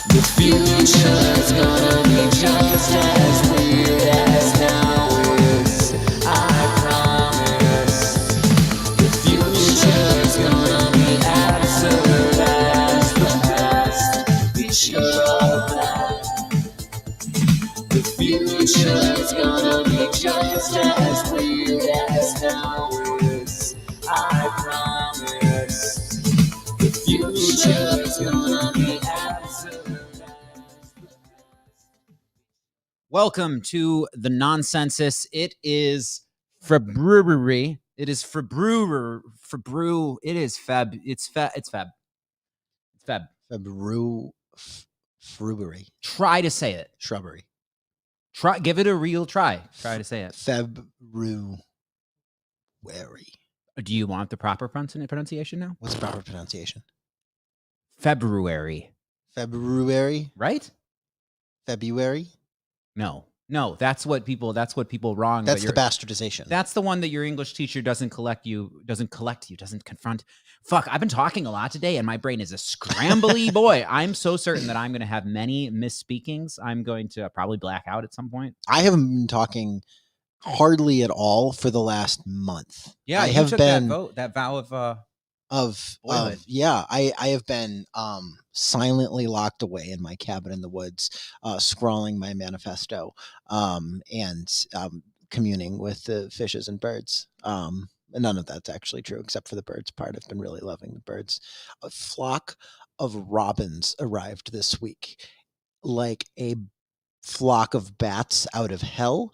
The future's gonna be just as weird as now is, I promise. The future's gonna be absurd as the past. Be sure of that. The future's gonna be just as weird as now is, I promise. The future's gonna be absurd. Welcome to the Nonsensus. It is February. It is February. It is Feb. It's Feb. It's Feb. It's Feb. February. Try to say it. Shrubbery. Try. Give it a real try. Try to say it. February. Do you want the proper pronunciation now? What's the proper pronunciation? February. February? Right? February? No. That's what people wrong. That's the bastardization. That's the one that your English teacher doesn't confront. Fuck, I've been talking a lot today and my brain is a scrambly boy. I'm so certain that I'm going to have many misspeakings. I'm going to probably black out at some point. I haven't been talking hardly at all for the last month. Yeah, I have took been that vow of I have been silently locked away in my cabin in the woods, scrawling my manifesto, and communing with the fishes and birds. None of that's actually true, except for the birds part. I've been really loving the birds. A flock of robins arrived this week, like a flock of bats out of hell.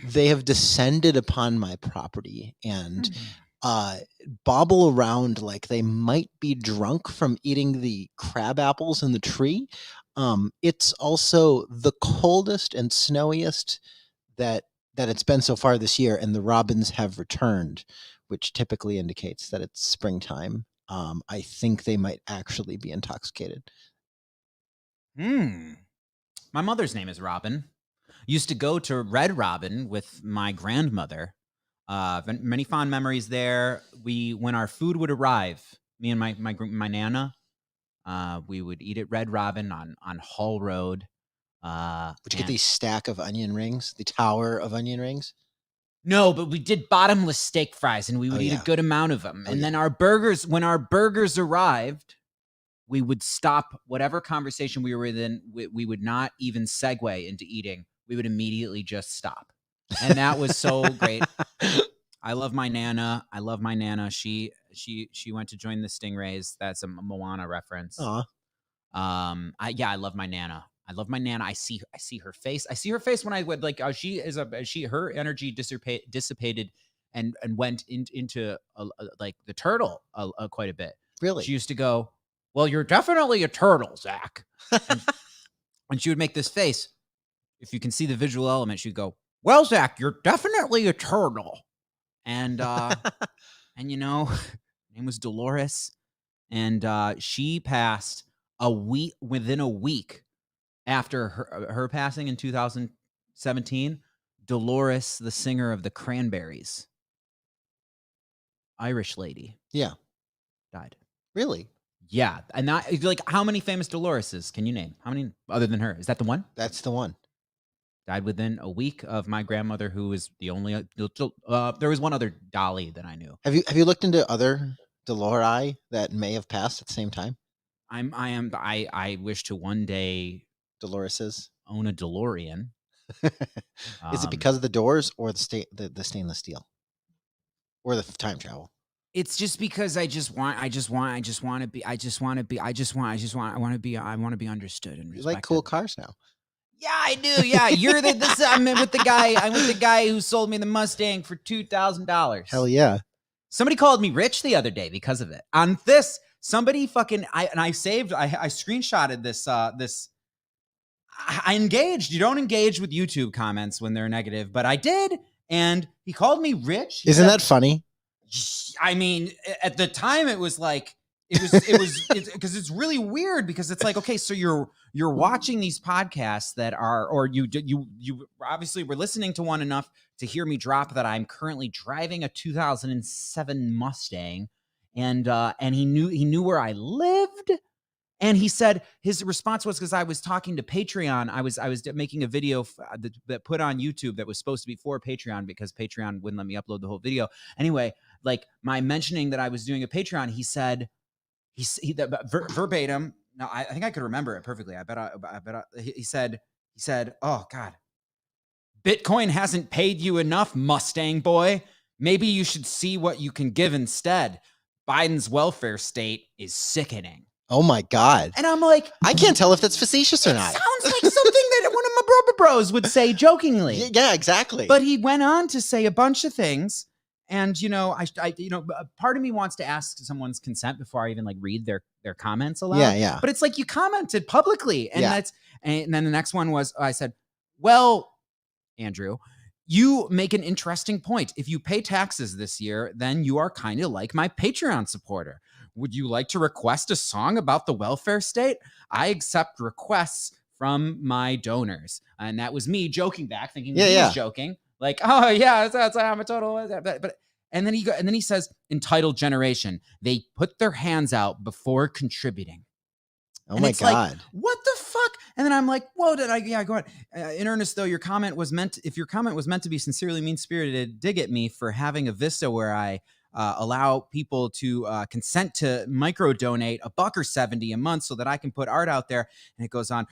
They have descended upon my property and bobble around like they might be drunk from eating the crab apples in the tree. It's also the coldest and snowiest that it's been so far this year, and the robins have returned, which typically indicates that it's springtime. I think they might actually be intoxicated. My mother's name is Robin. Used to go to Red Robin with my grandmother. Many fond memories there. When our food would arrive, me and my nana, we would eat at Red Robin on Hull Road. Would you get the stack of onion rings, the tower of onion rings? No, but we did bottomless steak fries, and we would eat a good amount of them. And then when our burgers arrived, we would stop whatever conversation we were in. We would not even segue into eating. We would immediately just stop. And that was so great. I love my Nana. She went to join the Stingrays. That's a Moana reference. I love my Nana. I see her face. I see her face when I would her energy dissipated and went into like the turtle quite a bit. Really? She used to go, "Well, you're definitely a turtle, Zach." And she would make this face. If you can see the visual element, she'd go, "Well, Zach, you're definitely a turtle." And and her name was Dolores, and she passed within a week after her passing in 2017. Dolores, the singer of the Cranberries, Irish lady, died. Really? Yeah, and that, like, how many famous Doloreses can you name? How many other than her? Is that the one? That's the one. Died within a week of my grandmother, who was the only. There was one other Dolly that I knew. Have you looked into other Dolores that may have passed at the same time? I wish to one day Dolores's own a DeLorean. Is it because of the doors or the stainless steel or the time travel? It's just because I want to be understood and respected. You like cool cars now. Yeah, I do. Yeah, I'm with the guy who sold me the Mustang for $2,000. Hell yeah. Somebody called me rich the other day because of it. On this, somebody I screenshotted this I engaged. You don't engage with YouTube comments when they're negative, but I did, and he called me rich. Isn't that funny? I mean, at the time it was like because it's really weird, because it's like, okay, so you're watching these podcasts that are, or you obviously were listening to one enough to hear me drop that I'm currently driving a 2007 Mustang, and he knew where I lived, And he said his response was, because I was talking to Patreon, I was making a video that put on YouTube that was supposed to be for Patreon because Patreon wouldn't let me upload the whole video. Anyway, like my mentioning that I was doing a Patreon, he said verbatim. No, I think I could remember it perfectly. He said, "Oh God, Bitcoin hasn't paid you enough, Mustang boy. Maybe you should see what you can give instead. Biden's welfare state is sickening." Oh my God. And I'm like, I can't tell if that's facetious or it not. sounds like something that one of my bros would say jokingly. Yeah, exactly. But he went on to say a bunch of things. And, part of me wants to ask someone's consent before I even like read their comments aloud. Yeah. But it's like you commented publicly. And Yeah. and then the next one was, I said, well, Andrew, you make an interesting point. If you pay taxes this year, then you are kind of like my Patreon supporter. Would you like to request a song about the welfare state? I accept requests from my donors. And that was me joking back, thinking he was joking. Like, oh yeah, I'm a total. But and then he says, entitled generation. They put their hands out before contributing. Oh and my it's God. like, what the fuck? And then I'm like, whoa, go ahead. In earnest, though, if your comment was meant to be sincerely mean-spirited, dig at me for having a Vista where I allow people to consent to micro-donate $1.70 a month so that I can put art out there. And it goes on,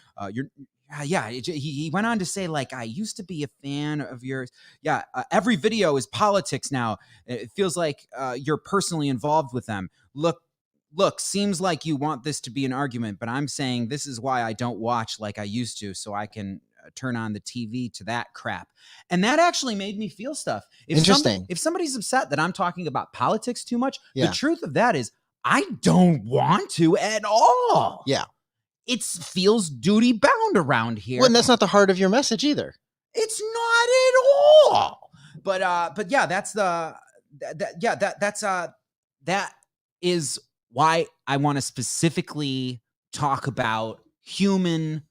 he went on to say, like, I used to be a fan of yours. Yeah, every video is politics now. It feels like you're personally involved with them. Look, seems like you want this to be an argument, but I'm saying this is why I don't watch like I used to, so I can turn on the TV to that crap. And that actually made me feel stuff. Interesting. If somebody's upset that I'm talking about politics too much, Yeah. the truth of that is I don't want to at all. Yeah. It feels duty bound around here. Well, and that's not the heart of your message either. It's not at all. But yeah, that is why I want to specifically talk about human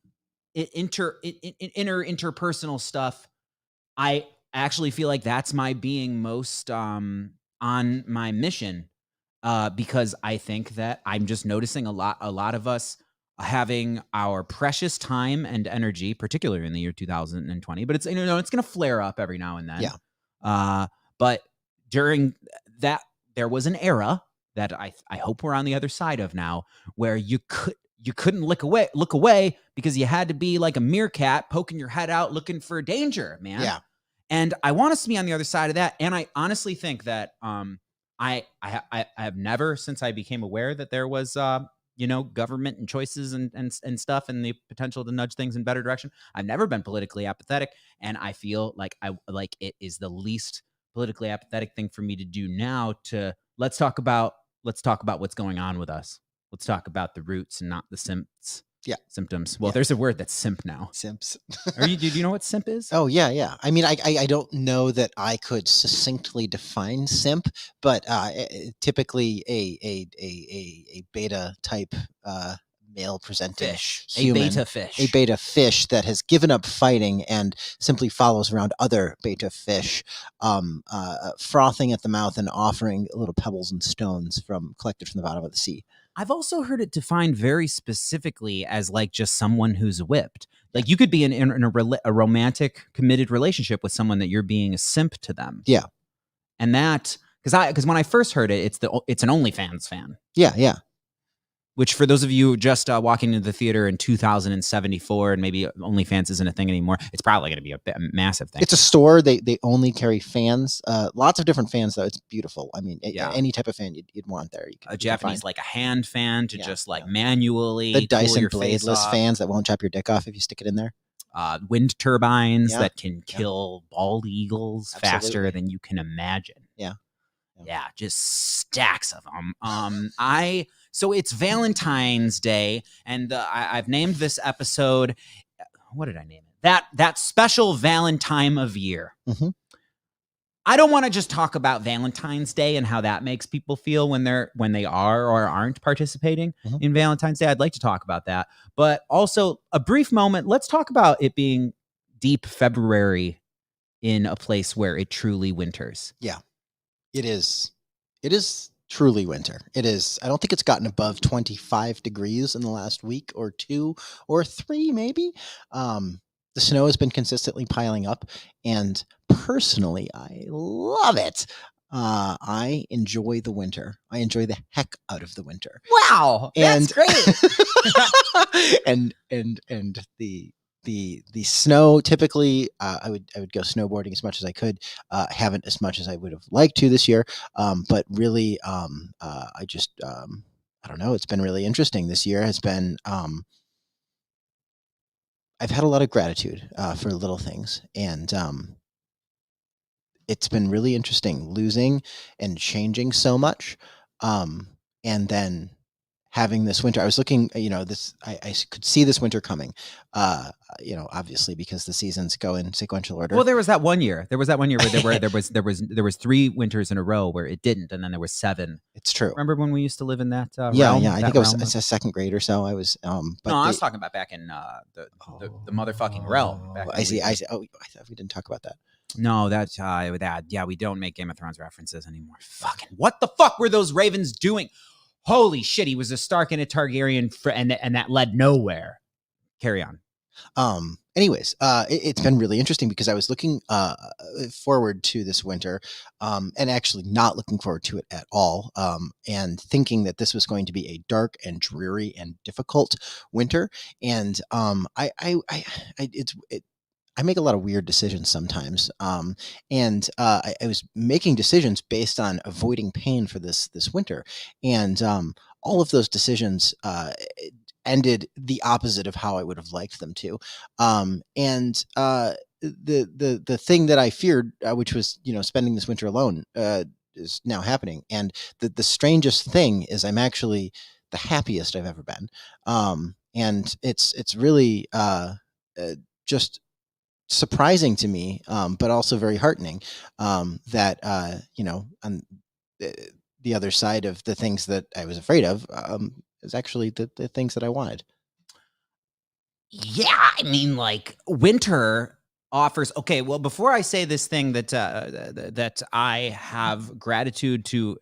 interpersonal stuff. I actually feel like that's my being most on my mission, because I think that I'm just noticing a lot of us having our precious time and energy, particularly in the year 2020. But it's it's going to flare up every now and then. Yeah. But during that, there was an era that I hope we're on the other side of now, where you couldn't look away because you had to be like a meerkat poking your head out looking for danger, man. Yeah. And I want us to be on the other side of that. And I honestly think that I have never, since I became aware that there was government and choices and stuff and the potential to nudge things in better direction, I've never been politically apathetic, and I feel like it is the least politically apathetic thing for me to do now. To let's talk about what's going on with us. Let's talk about the roots and not the symptoms. Well, there's a word that's simp now. Simps. Do you know what simp is? Oh yeah. I mean, I don't know that I could succinctly define simp, but typically a beta type male presenting fish, human, a beta fish that has given up fighting and simply follows around other beta fish, frothing at the mouth and offering little pebbles and stones collected from the bottom of the sea. I've also heard it defined very specifically as like just someone who's whipped. Like you could be in a romantic, committed relationship with someone that you're being a simp to them. Yeah, and that because when I first heard it, it's an OnlyFans fan. Yeah. Which, for those of you just walking into the theater in 2074, and maybe OnlyFans isn't a thing anymore, it's probably going to be a massive thing. It's a store. They only carry fans. Lots of different fans, though. It's beautiful. I mean, any type of fan you'd want there. A Japanese, like a hand fan to just like manually. The Dyson bladeless fans that won't chop your dick off if you stick it in there. Wind turbines that can kill bald eagles faster than you can imagine. Yeah, just stacks of them. So it's Valentine's Day, and I've named this episode. What did I name it? That special Valentime of year. Mm-hmm. I don't want to just talk about Valentine's Day and how that makes people feel when they are or aren't participating in Valentine's Day. I'd like to talk about that, but also a brief moment. Let's talk about it being deep February in a place where it truly winters. Yeah. It is truly winter. It is. I don't think it's gotten above 25 degrees in the last week or 2 or 3 maybe. The snow has been consistently piling up, and personally, I love it. I enjoy the winter. I enjoy the heck out of the winter. Wow, And that's great. and the snow typically I would go snowboarding as much as I could. Haven't as much as I would have liked to this year, but really I just I don't know, it's been really interesting. This year has been I've had a lot of gratitude for little things, and it's been really interesting losing and changing so much, and then having this winter. I was looking, this I could see this winter coming, obviously because the seasons go in sequential order. Well, there was that one year. There was that one year where there was 3 winters in a row where it didn't, and then there was 7. It's true. Remember when we used to live in that Yeah, realm? yeah. I that think it was realm it's of- a second grade or so. I was, but No, I was talking about back in the motherfucking realm. Back I when see. we- I see. Oh, I thought we didn't talk about that. No, that's yeah, we don't make Game of Thrones references anymore. Fucking what the fuck were those ravens doing? Holy shit, he was a Stark and a Targaryen, and that led nowhere. Carry on. Anyways, it's been really interesting because I was looking forward to this winter, and actually not looking forward to it at all, and thinking that this was going to be a dark and dreary and difficult winter. And I make a lot of weird decisions sometimes, and I was making decisions based on avoiding pain for this winter, and all of those decisions ended the opposite of how I would have liked them to. And the thing that I feared, which was spending this winter alone, is now happening. And the strangest thing is I'm actually the happiest I've ever been, and it's really just surprising to me, but also very heartening, that on the other side of the things that I was afraid of, is actually the things that I wanted. Yeah, I mean, like winter offers. Okay, well, before I say this thing that I have gratitude to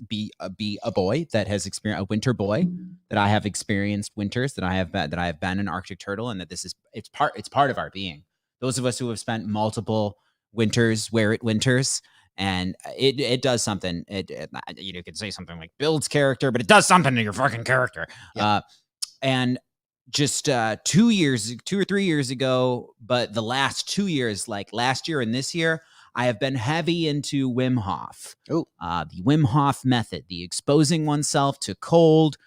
be a boy that has experienced a winter boy, that I have experienced winters, that I have been an Arctic turtle, and that it's part of our being. Those of us who have spent multiple winters where it winters. And it does something. You could say something like builds character, but it does something to your fucking character. Yeah. And just 2 or 3 years ago, but the last 2 years, like last year and this year, I have been heavy into Wim Hof. Oh. The Wim Hof method, the exposing oneself to cold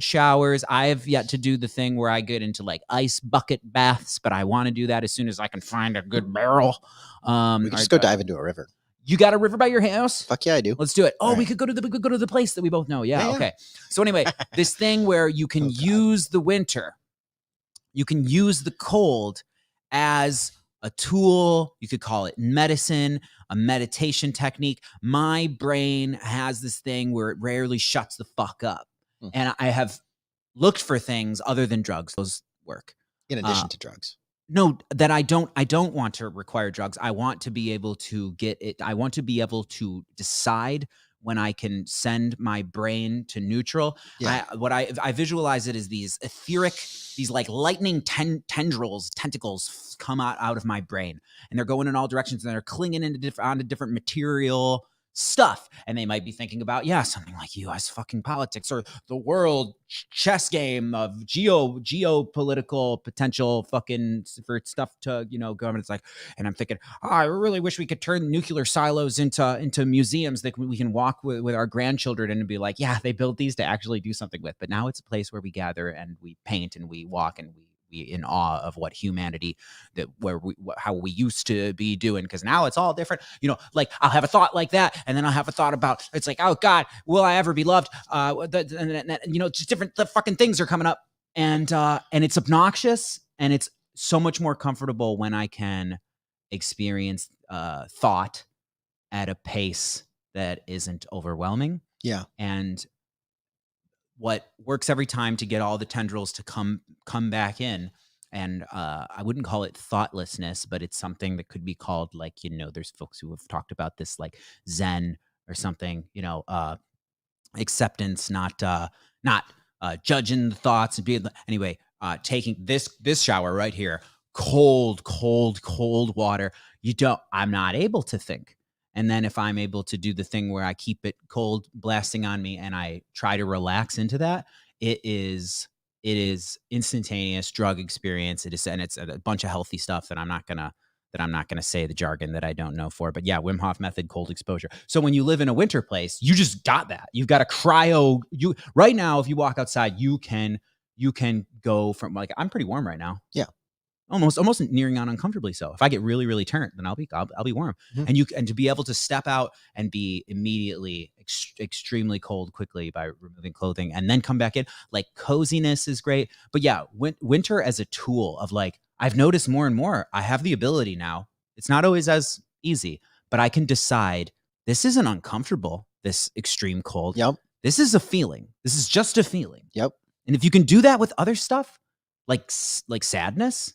showers. I have yet to do the thing where I get into like ice bucket baths, but I want to do that as soon as I can find a good barrel. We could just go dive into a river. You got a river by your house? Fuck yeah, I do. Let's do it. Oh, All we right. could go to the place that we both know. Yeah, Yeah, yeah. okay. So anyway, this thing where you can Oh, God. use the winter, you can use the cold as a tool. You could call it medicine, a meditation technique. My brain has this thing where it rarely shuts the fuck up. Hmm. And I have looked for things other than drugs. Those work. In addition to drugs. No, that I don't want to require drugs. I want to be able to get it. I want to be able to decide when I can send my brain to neutral. Yeah. I visualize it as these etheric, these like lightning tentacles come out of my brain, and they're going in all directions, and they're clinging onto different material stuff. And they might be thinking about, something like U.S. fucking politics or the world chess game of geopolitical potential fucking for stuff to, governments like, and I'm thinking, I really wish we could turn nuclear silos into museums that we can walk with our grandchildren and be like, yeah, they built these to actually do something with. But now it's a place where we gather and we paint and we walk and we in awe of what humanity how we used to be doing, because now it's all different. Like I'll have a thought like that, and then I'll have a thought about, it's like, oh God, will I ever be loved? Just different fucking things are coming up, and it's obnoxious, and it's so much more comfortable when I can experience thought at a pace that isn't overwhelming. Yeah. And what works every time to get all the tendrils to come back in, and I wouldn't call it thoughtlessness, but it's something that could be called, like, there's folks who have talked about this, like Zen or something, acceptance, not judging the thoughts and being anyway. Taking this shower right here, cold water. I'm not able to think. And then if I'm able to do the thing where I keep it cold blasting on me and I try to relax into that, it is instantaneous drug experience. It's a bunch of healthy stuff that I'm not gonna say the jargon that I don't know for. But yeah, Wim Hof method, cold exposure. So when you live in a winter place, you just got that. You've got a cryo. Right now, if you walk outside, you can go from like, I'm pretty warm right now. Yeah. Almost nearing on uncomfortably so. If I get really, really turned, then I'll be warm. Mhm. And to be able to step out and be immediately extremely cold quickly by removing clothing and then come back in, like coziness is great. But yeah, winter as a tool of like, I've noticed more and more, I have the ability now. It's not always as easy, but I can decide this isn't uncomfortable, this extreme cold. Yep. This is a feeling. This is just a feeling. Yep. And if you can do that with other stuff, like sadness,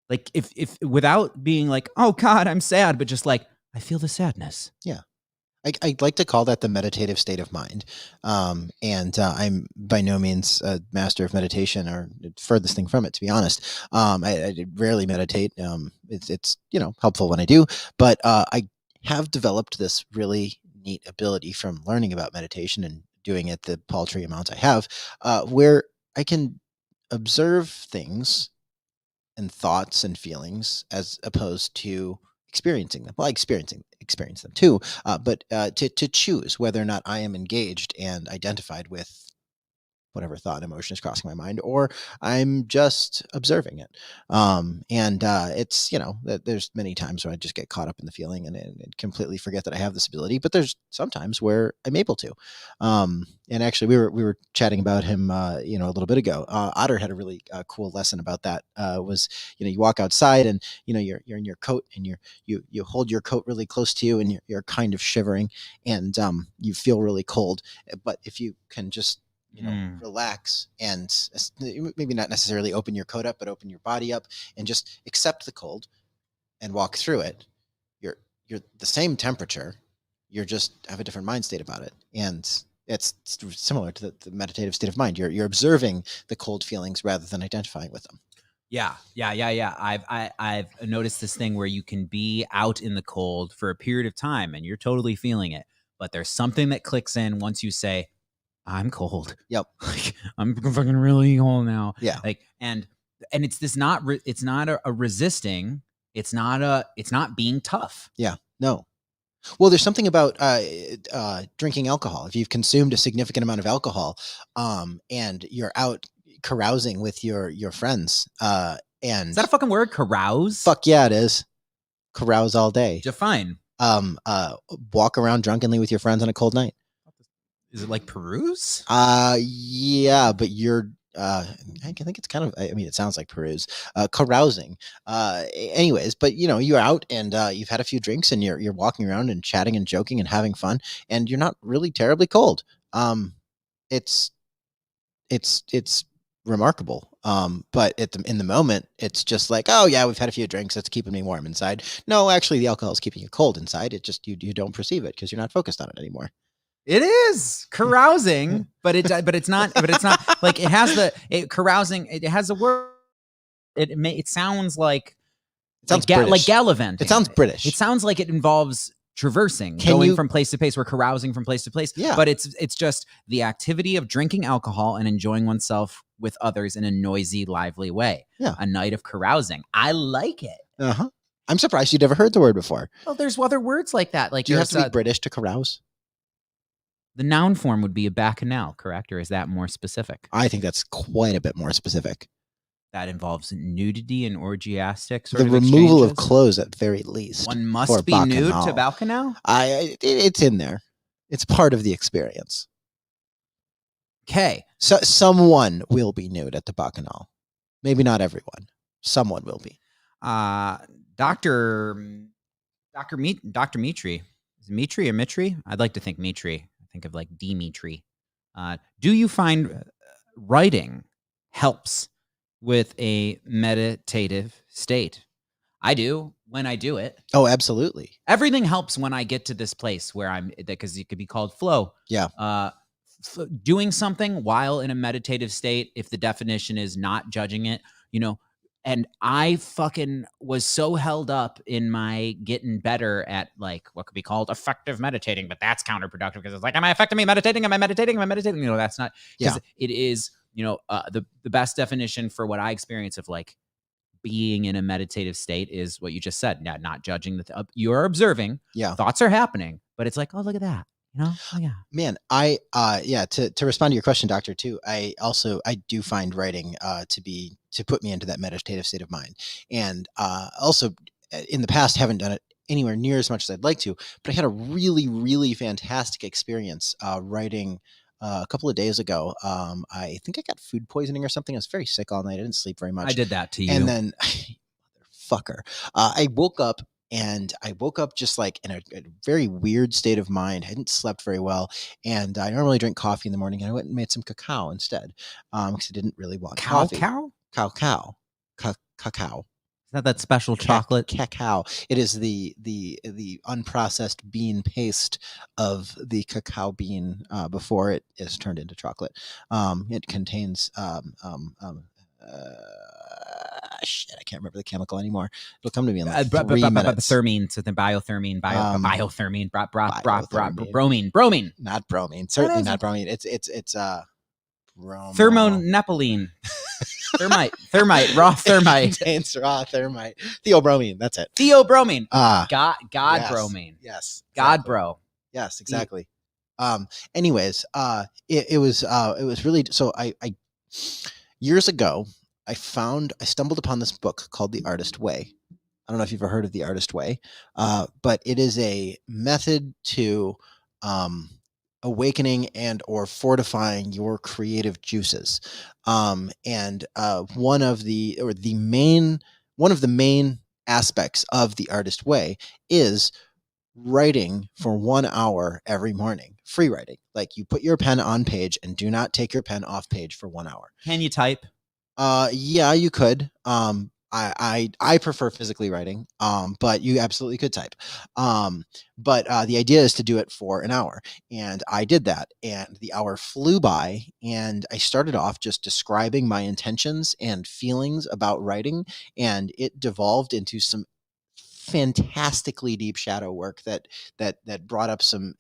like if without being like, oh God, I'm sad, but just like, I feel the sadness. Yeah. I'd like to call that the meditative state of mind. And I'm by no means a master of meditation or furthest thing from it, to be honest. I rarely meditate. It's helpful when I do, but I have developed this really neat ability from learning about meditation and doing it the paltry amounts I have, where I can observe things and thoughts and feelings as opposed to experiencing them. Well, I experience them too, but to choose whether or not I am engaged and identified with whatever thought and emotion is crossing my mind, or I'm just observing it. And it's, there's many times where I just get caught up in the feeling and completely forget that I have this ability, but there's sometimes where I'm able to. And actually we were chatting about him, a little bit ago. Otter had a really cool lesson about that. Was, you walk outside and, you're in your coat and you hold your coat really close to you and you're kind of shivering and you feel really cold. But if you can just relax and maybe not necessarily open your coat up, but open your body up and just accept the cold and walk through it. You're the same temperature. You're just have a different mind state about it. And it's similar to the meditative state of mind. You're observing the cold feelings rather than identifying with them. Yeah. I've noticed this thing where you can be out in the cold for a period of time and you're totally feeling it, but there's something that clicks in once you say, I'm cold. Yep. Like I'm fucking really cold now. Yeah. Like, and it's this it's not a resisting. It's not being tough. Yeah. No. Well, there's something about drinking alcohol. If you've consumed a significant amount of alcohol, and you're out carousing with your friends, and is that a fucking word? Carouse? Fuck yeah, it is. Carouse all day. Define. Walk around drunkenly with your friends on a cold night. Is it like peruse? Yeah, but you're I think it's kind of, it sounds like peruse, carousing. Anyways, but you're out and you've had a few drinks and you're walking around and chatting and joking and having fun and you're not really terribly cold. It's remarkable. But in the moment, it's just like, oh yeah, we've had a few drinks. That's keeping me warm inside. No, actually the alcohol is keeping you cold inside. It just, you don't perceive it because you're not focused on it anymore. It is carousing, but it's not like it has carousing. It has a word. It sounds like like gallivanting. It sounds British. It sounds like it involves traversing, from place to place. We're carousing from place to place. Yeah. But it's just the activity of drinking alcohol and enjoying oneself with others in a noisy, lively way. Yeah. A night of carousing. I like it. Uh-huh. I'm surprised you'd never heard the word before. Well, there's other words like that. Like do you have to be British to carouse? The noun form would be a bacchanal, correct? Or is that more specific? I think that's quite a bit more specific. That involves nudity and orgiastic the removal of clothes at very least. One must be nude to bacchanal? It's in there. It's part of the experience. Okay. So someone will be nude at the bacchanal. Maybe not everyone. Someone will be. Dr. Mitri. Is it Mitri or Mitri? I'd like to think Mitri. Think of like Dimitri. Do you find writing helps with a meditative state? I do when I do it. Oh, absolutely. Everything helps when I get to this place where I'm, because it could be called flow. Yeah. Doing something while in a meditative state, if the definition is not judging it, and I fucking was so held up in my getting better at like what could be called effective meditating, but that's counterproductive because it's like, am I effectively meditating? Am I meditating? Am I meditating? That's not, because it is, the best definition for what I experience of like being in a meditative state is what you just said. Not judging you're observing. Yeah. Thoughts are happening, but it's like, oh, look at that. Oh yeah, man. To respond to your question, Doctor, too. I do find writing to put me into that meditative state of mind, and also in the past haven't done it anywhere near as much as I'd like to, but I had a really, really fantastic experience writing a couple of days ago. I think I got food poisoning or something. I was very sick all night. I didn't sleep very much. I did that to you. And then, motherfucker, I woke up. And I woke up just like in a very weird state of mind. I hadn't slept very well. And I normally drink coffee in the morning. And I went and made some cacao instead because I didn't really want coffee. Cacao. Is that special chocolate? Cacao. It is the unprocessed bean paste of the cacao bean before it is turned into chocolate. It contains shit, I can't remember the chemical anymore. It'll come to me in like 3 minutes. Thermine, so the biothermine, bromine. Not bromine. Certainly not bromine. It's bromo. Thermonepylene. Thermite, raw thermite. Contains raw thermite. Theobromine. That's it. Theobromine. God yes, bromine. Yes. Exactly. God, bro. Yes, exactly. Anyways, it was really, so I years ago, I stumbled upon this book called The Artist Way. I don't know if you've ever heard of The Artist Way, but it is a method to awakening and or fortifying your creative juices. And one of the main aspects of The Artist Way is writing for 1 hour every morning. Free writing. Like you put your pen on page and do not take your pen off page for 1 hour. Can you type? Yeah, you could. I prefer physically writing, but you absolutely could type. But the idea is to do it for an hour. And I did that, and the hour flew by, and I started off just describing my intentions and feelings about writing, and it devolved into some fantastically deep shadow work that brought up some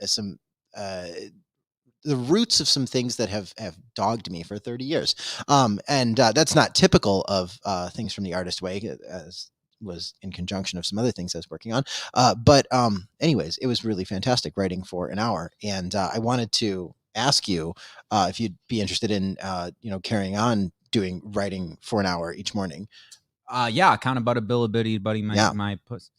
the roots of some things that have dogged me for 30 years. And that's not typical of things from The Artist Way, as was in conjunction of some other things I was working on. But anyways, it was really fantastic writing for an hour. And I wanted to ask you if you'd be interested in, carrying on doing writing for an hour each morning. Yeah, accountability, buddy. My puss.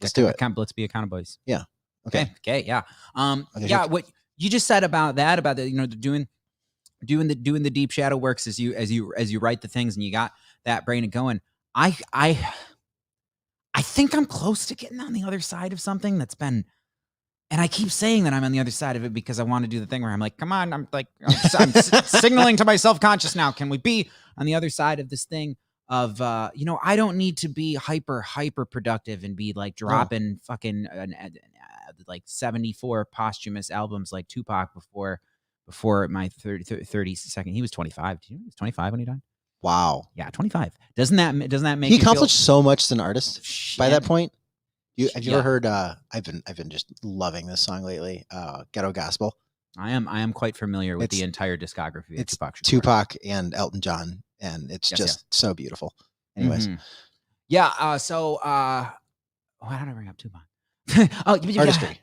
Let's do it. Let's be accountable. Yeah. Okay. Yeah. Yeah. What you just said about the doing the deep shadow works as you write the things and you got that brain going. I think I'm close to getting on the other side of something that's been, and I keep saying that I'm on the other side of it because I want to do the thing where I'm like, come on, I'm signaling to my self-conscious now. Can we be on the other side of this thing of, I don't need to be hyper productive and be like dropping fucking like 74 posthumous albums like Tupac before my 32nd. He was 25. Do you know he was 25 when he died? Wow. Yeah, 25. Doesn't that make he you accomplished so much as an artist by that point? Have you ever heard? I've been just loving this song lately. Ghetto Gospel. I am quite familiar with the entire discography of Tupac and Elton John, and it's so beautiful. Anyways, So how did I bring up Tupac? Artistry.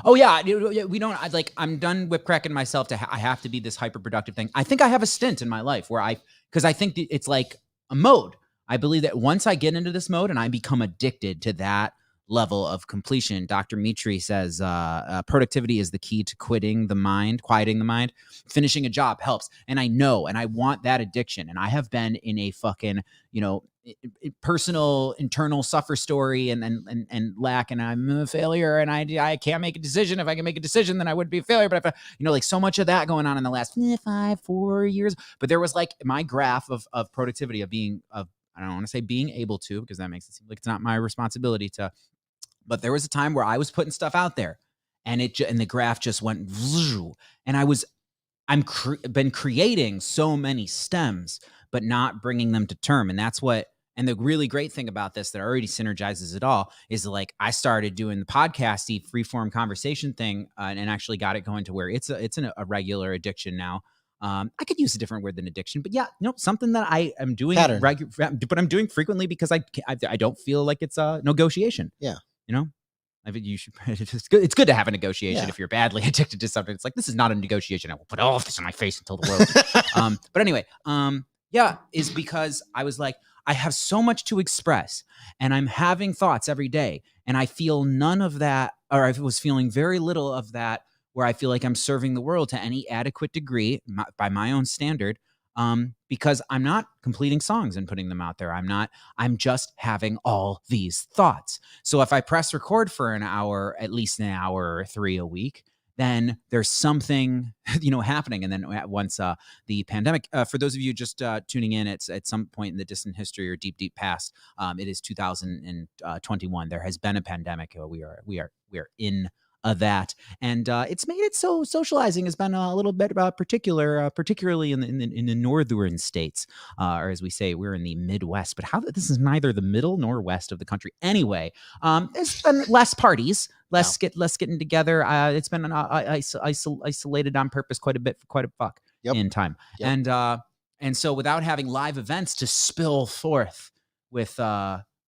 Oh yeah, we don't. I'm done whip cracking myself I have to be this hyper productive thing. I think I have a stint in my life where because I think it's like a mode. I believe that once I get into this mode and I become addicted to that level of completion, Dr. Mitri says productivity is the key to quieting the mind. Finishing a job helps. And I know, and I want that addiction. And I have been in a fucking, personal internal suffer story and lack, and I'm a failure, and I can't make a decision. If I can make a decision, then I would be a failure. But if so much of that going on in the last 4 years. But there was like my graph of productivity of being I don't want to say being able to, because that makes it seem like it's not my responsibility to, but there was a time where I was putting stuff out there and and the graph just went, and been creating so many stems, but not bringing them to term. And that's what, and the really great thing about this that already synergizes it all is like I started doing the podcasty freeform conversation thing and actually got it going to where it's a regular addiction now. I could use a different word than addiction, but yeah, something that I am doing but I'm doing frequently because I don't feel like it's a negotiation. Yeah. I think you should. It's good to have a negotiation if you're badly addicted to something. It's like, this is not a negotiation. I will put all of this in my face until the world. But anyway, is because I was like, I have so much to express, and I'm having thoughts every day, and I feel none of that, or I was feeling very little of that, where I feel like I'm serving the world to any adequate degree by my own standard. Because I'm not completing songs and putting them out there. I'm just having all these thoughts. So if I press record for an hour, at least an hour or 3 a week, then there's something, happening. And then once the pandemic, for those of you just tuning in, it's at some point in the distant history or deep, deep past, it is 2021. There has been a pandemic. We are in that, and it's made it so socializing has been a little bit particularly in the northern states, or as we say, we're in the Midwest. But this is neither the middle nor west of the country. Anyway, there's been less parties, less getting together. It's been isolated on purpose quite a bit, for quite a fuck in time, and so without having live events to spill forth with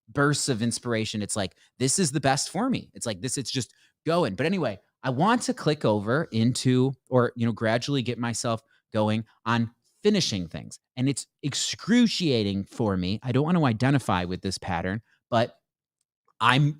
bursts of inspiration, it's like, this is the best for me. It's like this. It's just going. But anyway, I want to click over into, or gradually get myself going on finishing things, and it's excruciating for me. I don't want to identify with this pattern, but I've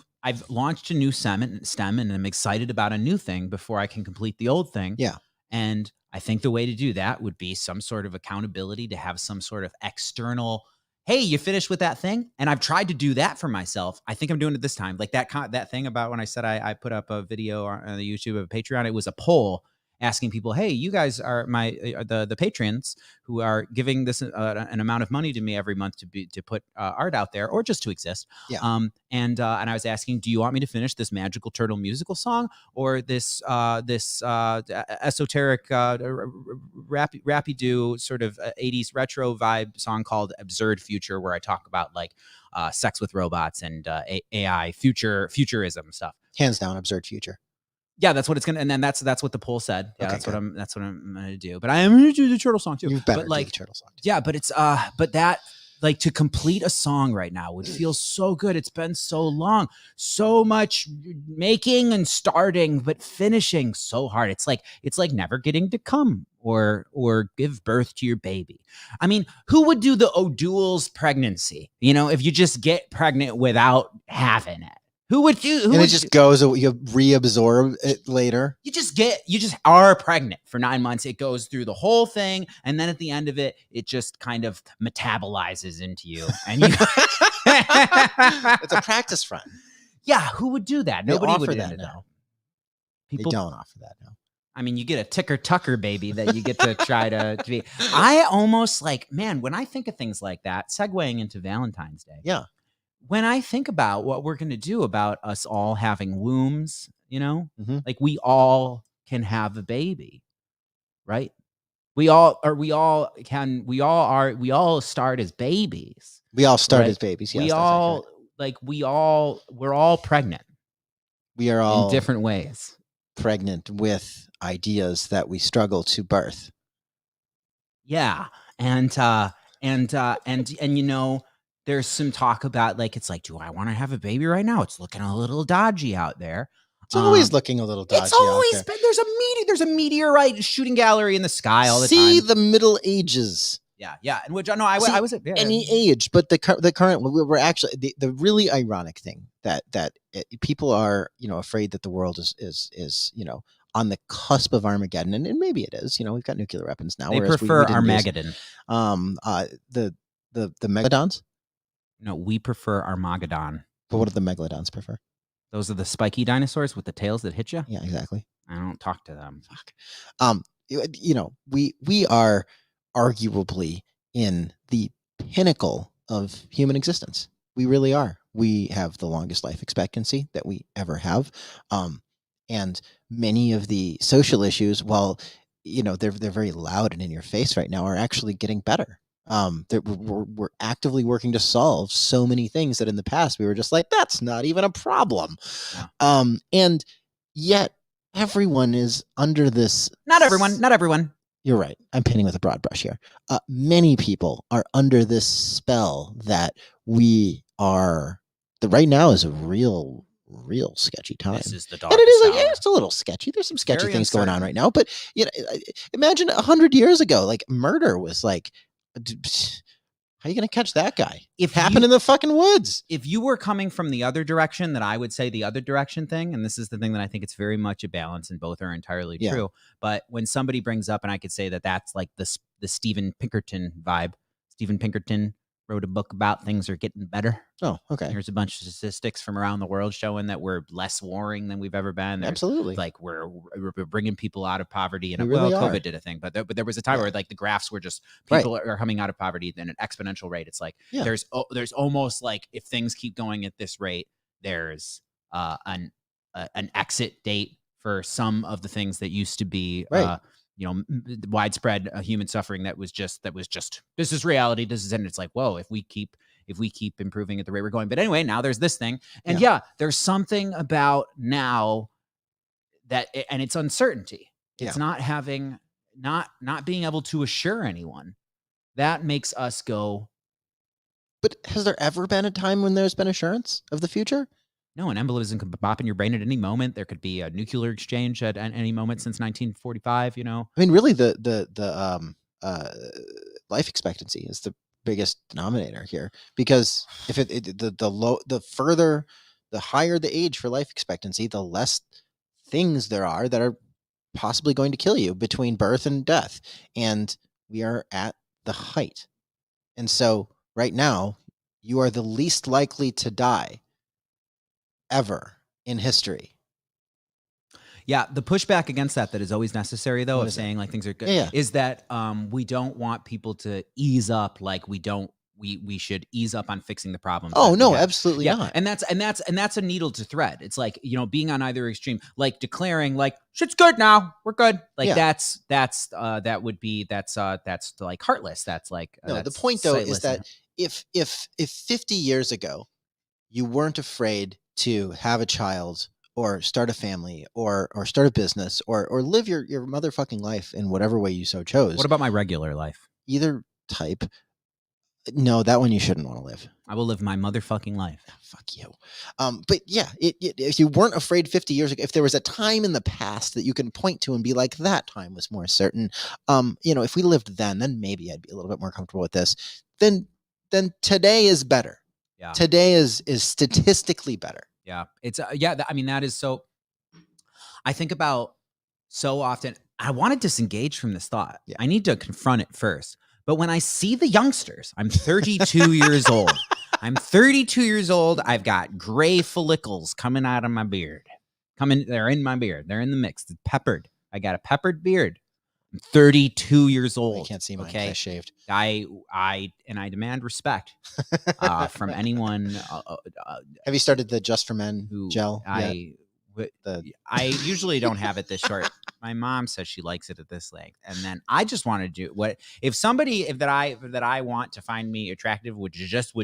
launched a new stem, and I'm excited about a new thing before I can complete the old thing. Yeah, and I think the way to do that would be some sort of accountability, to have some sort of external, hey, you finished with that thing? And I've tried to do that for myself. I think I'm doing it this time. Like that thing about when I said I put up a video on the YouTube of Patreon, it was a poll asking people, hey, you guys are the patrons who are giving this an amount of money to me every month to put art out there, or just to exist. Yeah. And I was asking, do you want me to finish this Magical Turtle musical song, or this esoteric rappy do sort of 80s retro vibe song called Absurd Future, where I talk about like sex with robots and AI futurism stuff. Hands down, Absurd Future. Yeah, that's what it's gonna, and then that's what the poll said. Yeah, okay, that's what I'm gonna do. But I am gonna do the turtle song too. You better do the turtle song too. Yeah, but it's but that, like, to complete a song right now would feel so good. It's been so long, so much making and starting, but finishing so hard. It's like never getting to come or give birth to your baby. I mean, who would do the O'Doul's pregnancy? If you just get pregnant without having it. Who would you? It just goes. You reabsorb it later. You just are pregnant for 9 months. It goes through the whole thing, and then at the end of it, it just kind of metabolizes into you. And you it's a practice run. Yeah, who would do that? Nobody would do that now. People they don't offer that now. I mean, you get a Ticker Tucker baby that you get to try to be. I almost man, when I think of things like that, segueing into Valentine's Day. Yeah. When I think about what we're going to do about us all having wombs, like we all can have a baby, right? We all start as babies. We all start right? as babies. Yes, we're all pregnant. We are all in different ways pregnant with ideas that we struggle to birth. Yeah. And there's some talk about it's like, do I want to have a baby right now? It's looking a little dodgy out there. It's always looking a little dodgy. It's always been. There's a meteorite shooting gallery in the sky all the time. See the Middle Ages. Yeah. And which I know I was at any age, but the current we're actually the really ironic thing that people are afraid that the world is on the cusp of Armageddon, and maybe it is. We've got nuclear weapons now. They prefer Armageddon. The megalodons. No, we prefer Armageddon. But what do the megalodons prefer? Those are the spiky dinosaurs with the tails that hit you? Yeah, exactly. I don't talk to them. Fuck. We are arguably in the pinnacle of human existence. We really are. We have the longest life expectancy that we ever have. And many of the social issues, while they're very loud and in your face right now, are actually getting better. We're actively working to solve so many things that in the past we were just like, that's not even a problem. Yeah. And yet everyone is under this. Not everyone. You're right. I'm painting with a broad brush here. Many people are under this spell that right now is a real sketchy time. This is the And darkest it is hour. it's a little sketchy. There's some sketchy Very things going on uncertain. right now. But imagine 100 years ago, like murder was like, how are you going to catch that guy? If happened in the fucking woods. If you were coming from the other direction, that I would say the other direction thing, and this is the thing that I think it's very much a balance, and both are entirely Yeah. true. But when somebody brings up, and I could say that that's like the Steven Pinkerton vibe. Steven Pinkerton wrote a book about things are getting better. Oh, okay. There's a bunch of statistics from around the world showing that we're less warring than we've ever been. Absolutely. Like we're bringing people out of poverty, and We really are. COVID did a thing, but there was a time where like the graphs were just Right. people are coming out of poverty at an exponential rate. It's like Yeah. there's almost like if things keep going at this rate, there's an exit date for some of the things that used to be Right. widespread human suffering that was just this is reality, this is, and it's like, whoa, if we keep improving at the rate we're going. But anyway, now there's this thing, and yeah, there's something about now that, and it's uncertainty. It's not having not being able to assure anyone that makes us go. But has there ever been a time when there's been assurance of the future? No, an embolism could pop in your brain at any moment. There could be a nuclear exchange at any moment since 1945. I mean, really, the life expectancy is the biggest denominator here, because if the higher the age for life expectancy, the less things there are that are possibly going to kill you between birth and death, and we are at the height. And so right now, you are the least likely to die ever in history. Yeah, the pushback against that is always necessary, though, of saying like things are good, is that we don't want people to ease up, like we should ease up on fixing the problems. Oh no, absolutely not. And that's a needle to thread. It's like, being on either extreme, like declaring like shit's good now, we're good. Like that's like heartless. That's like no. That's the point though sightless. is that if 50 years ago you weren't afraid to have a child or start a family or start a business or live your motherfucking life in whatever way you so chose. What about my regular life? Either type. No, that one you shouldn't want to live. I will live my motherfucking life. Fuck you. But yeah, if you weren't afraid 50 years ago, if there was a time in the past that you can point to and be like, that time was more certain, if we lived then maybe I'd be a little bit more comfortable with this. Then today is better. Yeah. Today is statistically better. Yeah. It's that is so. I think about so often. I want to disengage from this thought. Yeah. I need to confront it first. But when I see the youngsters, I'm 32 years old. I'm 32 years old. I've got gray follicles coming out of my beard. They're in my beard. They're in the mix. It's peppered. I got a peppered beard. I'm 32 years old. I can't see mine. Okay, I shaved. I demand respect from anyone. Have you started the Just for Men who gel? I usually don't have it this short. My mom says she likes it at this length, and then I just want to do what if somebody that I want to find me attractive would just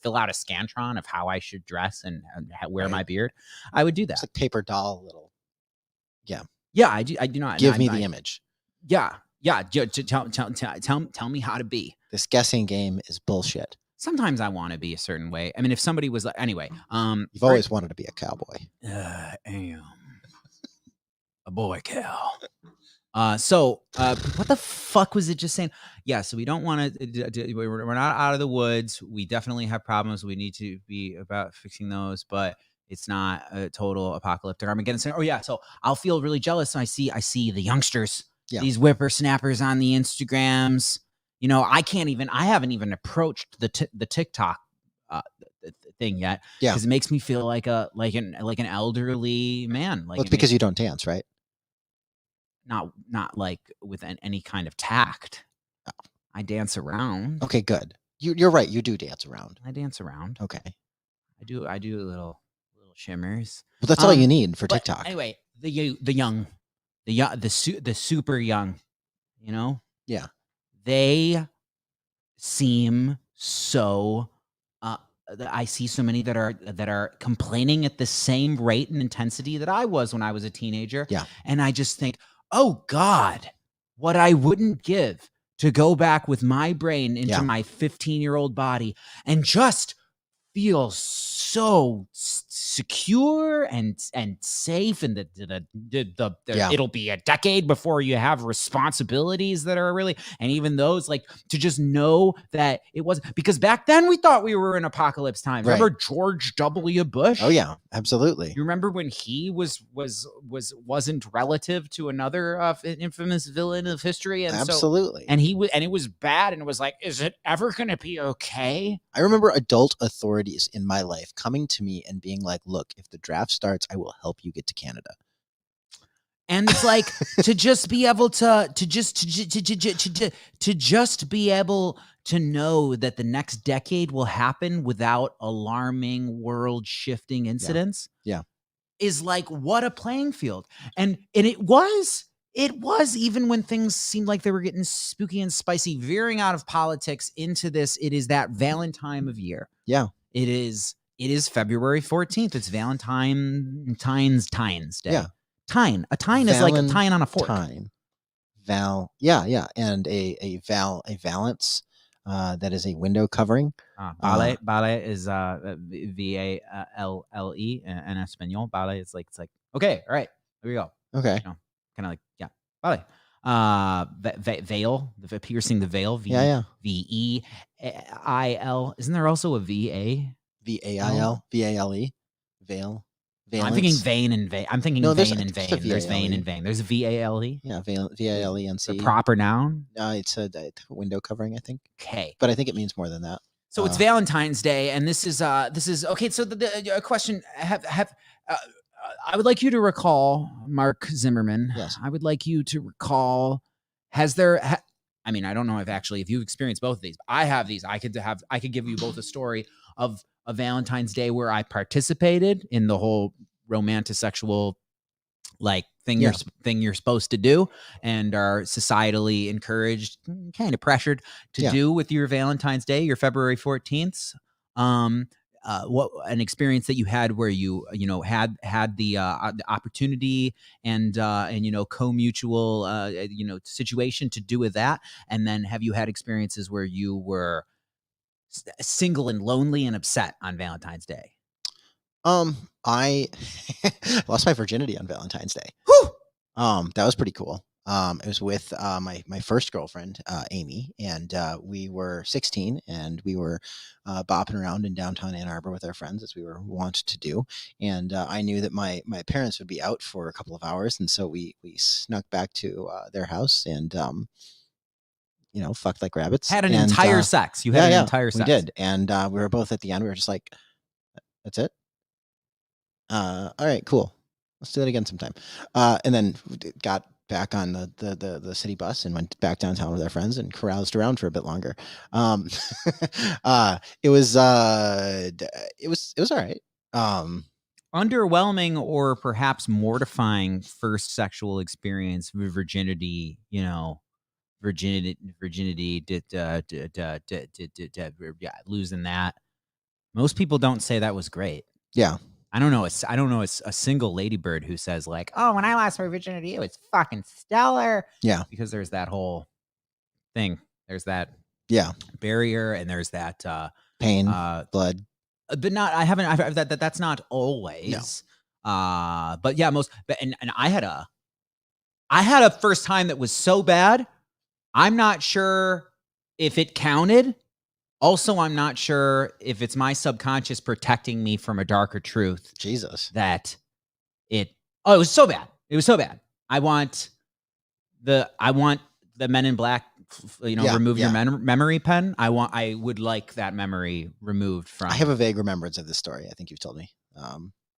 fill out a Scantron of how I should dress and wear my beard. I would do that. It's like paper doll little. Yeah, I do not give me the image. Yeah. Tell me how to be. This guessing game is bullshit. Sometimes I want to be a certain way. I mean, if somebody was like, anyway, you've always wanted to be a cowboy. I am a boy cow. So what the fuck was it just saying? Yeah, so we don't want to. We're not out of the woods. We definitely have problems. We need to be about fixing those, but it's not a total apocalyptic Armageddon. Oh yeah, so I'll feel really jealous. I see the youngsters, these whippersnappers on the Instagrams. I haven't even approached the TikTok thing yet. Yeah, because it makes me feel like an elderly man. Like, well, it's because you don't dance, right? Not like with any kind of tact. Oh. I dance around. Okay, good. You're right. You do dance around. I dance around. Okay. I do little shimmers. Well, that's all you need for But TikTok. anyway, the super young, you know, Yeah. they seem so. I see so many that are complaining at the same rate and intensity that I was when I was a teenager. Yeah. And I just think, oh God, what I wouldn't give to go back with my brain into my 15-year-old body and just feel so secure and safe, and it'll be a decade before you have responsibilities that are really, and even those, like, to just know that it was, because back then we thought we were in apocalypse times. Remember George W. Bush? Oh yeah, absolutely. You remember when he wasn't relative to another infamous villain of history, and absolutely, and it was bad, and it was like, is it ever going to be okay? I remember adult authorities in my life coming to me and being like, "Look, if the draft starts, I will help you get to Canada." And it's like to just be able to just be able to know that the next decade will happen without alarming world-shifting incidents. Yeah. Is like, what a playing field. And it was even when things seemed like they were getting spooky and spicy, veering out of politics into this. It is that Valentime of year. Yeah. It is February 14th. It's Valentine's Day. Yeah. A tine is like a tine on a fork. Yeah. And a valance, that is a window covering. Vale is VALLE in Espanol. Vale is like, it's like, okay, all right, here we go. Okay. Kind of like, yeah, vale. Veil, piercing the veil. VEIL. Isn't there also a VAIL? VAILE. Veil. Valence. I'm thinking vein and vein. I'm thinking vein and vein. There's vein and vein. There's VALE. Yeah, VALENC. The proper noun? It's a window covering, I think. Okay. But I think it means more than that. So it's Valentine's Day, and this is okay. So the question, I would like you to recall, Mark Zimmerman. Yes. I would like you to recall. I mean, I don't know if you've experienced both of these. I have these. I could give you both a story of a Valentine's Day where I participated in the whole romantic-sexual like thing you're supposed to do and are societally encouraged, kind of pressured to do with your Valentine's Day, your February 14th. What an experience that you had where you had the opportunity and co-mutual situation to do with that, and then have you had experiences where you were single and lonely and upset on Valentine's Day? I lost my virginity on Valentine's Day. Whew! That was pretty cool. It was with my first girlfriend, Amy, and we were 16, and we were bopping around in downtown Ann Arbor with our friends, as we were wont to do. And I knew that my parents would be out for a couple of hours, and so we snuck back to their house and fucked like rabbits. Had an entire sex. You had an entire sex. We did, and we were both at the end. We were just like, "That's it. All right, cool. Let's do that again sometime." And then got back on the city bus and went back downtown with our friends and caroused around for a bit longer. It was all right. Underwhelming or perhaps mortifying first sexual experience with virginity, losing that. Most people don't say that was great. Yeah. I don't know. It's a single ladybird who says like, "Oh, when I lost my virginity, it was fucking stellar." Yeah. Because there's that whole thing. There's that barrier, and there's that pain, blood. But not. That's not always. No. But yeah, and I had a first time that was so bad. I'm not sure if it counted. Also, I'm not sure if it's my subconscious protecting me from a darker truth. Jesus. That it was so bad. It was so bad. I want the Men in Black, remove your memory pen. I would like that memory removed from. I have a vague remembrance of this story. I think you've told me.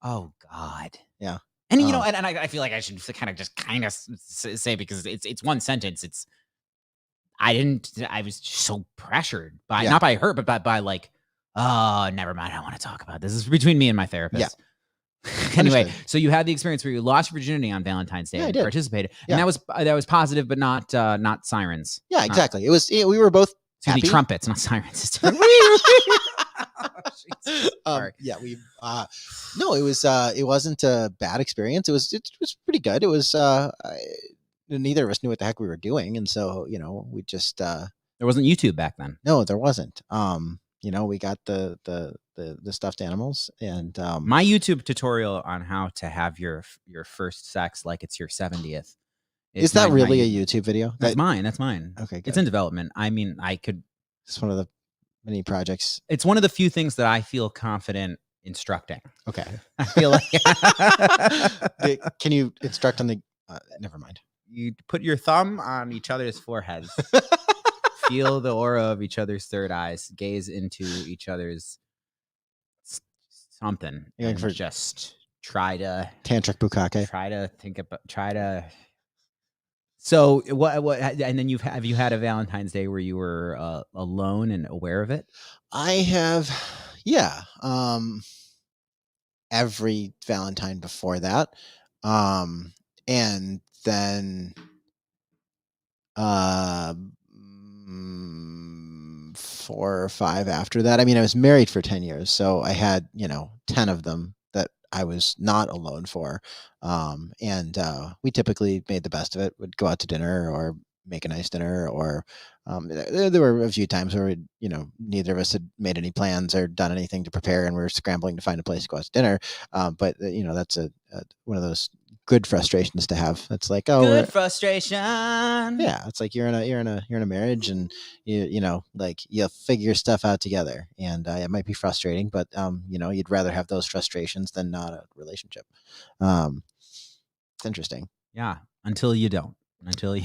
Oh God. Yeah. And and I feel like I should kind of say, because it's one sentence. I was so pressured by, Yeah. not by her, but by like, oh, never mind. I don't want to talk about this. This is between me and my therapist. Anyway, Understood. so you had the experience where you lost your virginity on Valentine's Day Yeah, I and did. participated. Yeah. And that was positive, but not sirens. Yeah, exactly. It was, we were both Excuse me, happy. trumpets, not sirens. It's different. Sorry. Yeah, no, it wasn't a bad experience. It was pretty good. It was neither of us knew what the heck we were doing, and so we just There wasn't YouTube back then. no, there wasn't. We got the stuffed animals, and My YouTube tutorial on how to have your first sex like it's your 70th. Is that really a YouTube video? That's mine. That's mine. Okay, good. It's in development. I mean, It's one of the many projects. It's one of the few things that I feel confident instructing. Okay. I feel like Can you instruct on the? Never mind. You put your thumb on each other's foreheads, feel the aura of each other's third eyes, gaze into each other's something, and just try to tantric bukkake. Try to. So what? And then have you had a Valentine's Day where you were alone and aware of it? I have, yeah. Every Valentine before that, and then 4 or 5 after that. I mean, I was married for 10 years, so I had 10 of them that I was not alone for. And we typically made the best of it. Would go out to dinner or make a nice dinner, or there were a few times where neither of us had made any plans or done anything to prepare, and we were scrambling to find a place to go out to dinner. But that's one of those good frustrations to have. It's like, oh, good frustration. Yeah, it's like you're in a marriage, and like you figure stuff out together, and it might be frustrating, but you'd rather have those frustrations than not a relationship. It's interesting. Yeah, until you don't. Until you.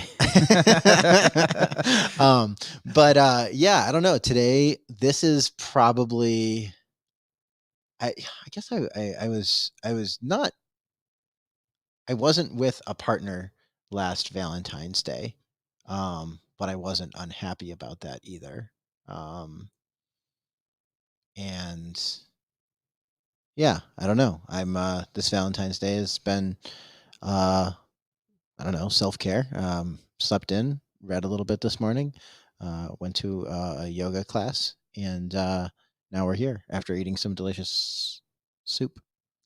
But yeah, I don't know. Today, this is probably. I guess I was not. I wasn't with a partner last Valentine's Day, but I wasn't unhappy about that either. And yeah, I don't know. I'm this Valentine's Day has been I don't know, self-care. Slept in, read a little bit this morning, went to a yoga class, and now we're here after eating some delicious soup.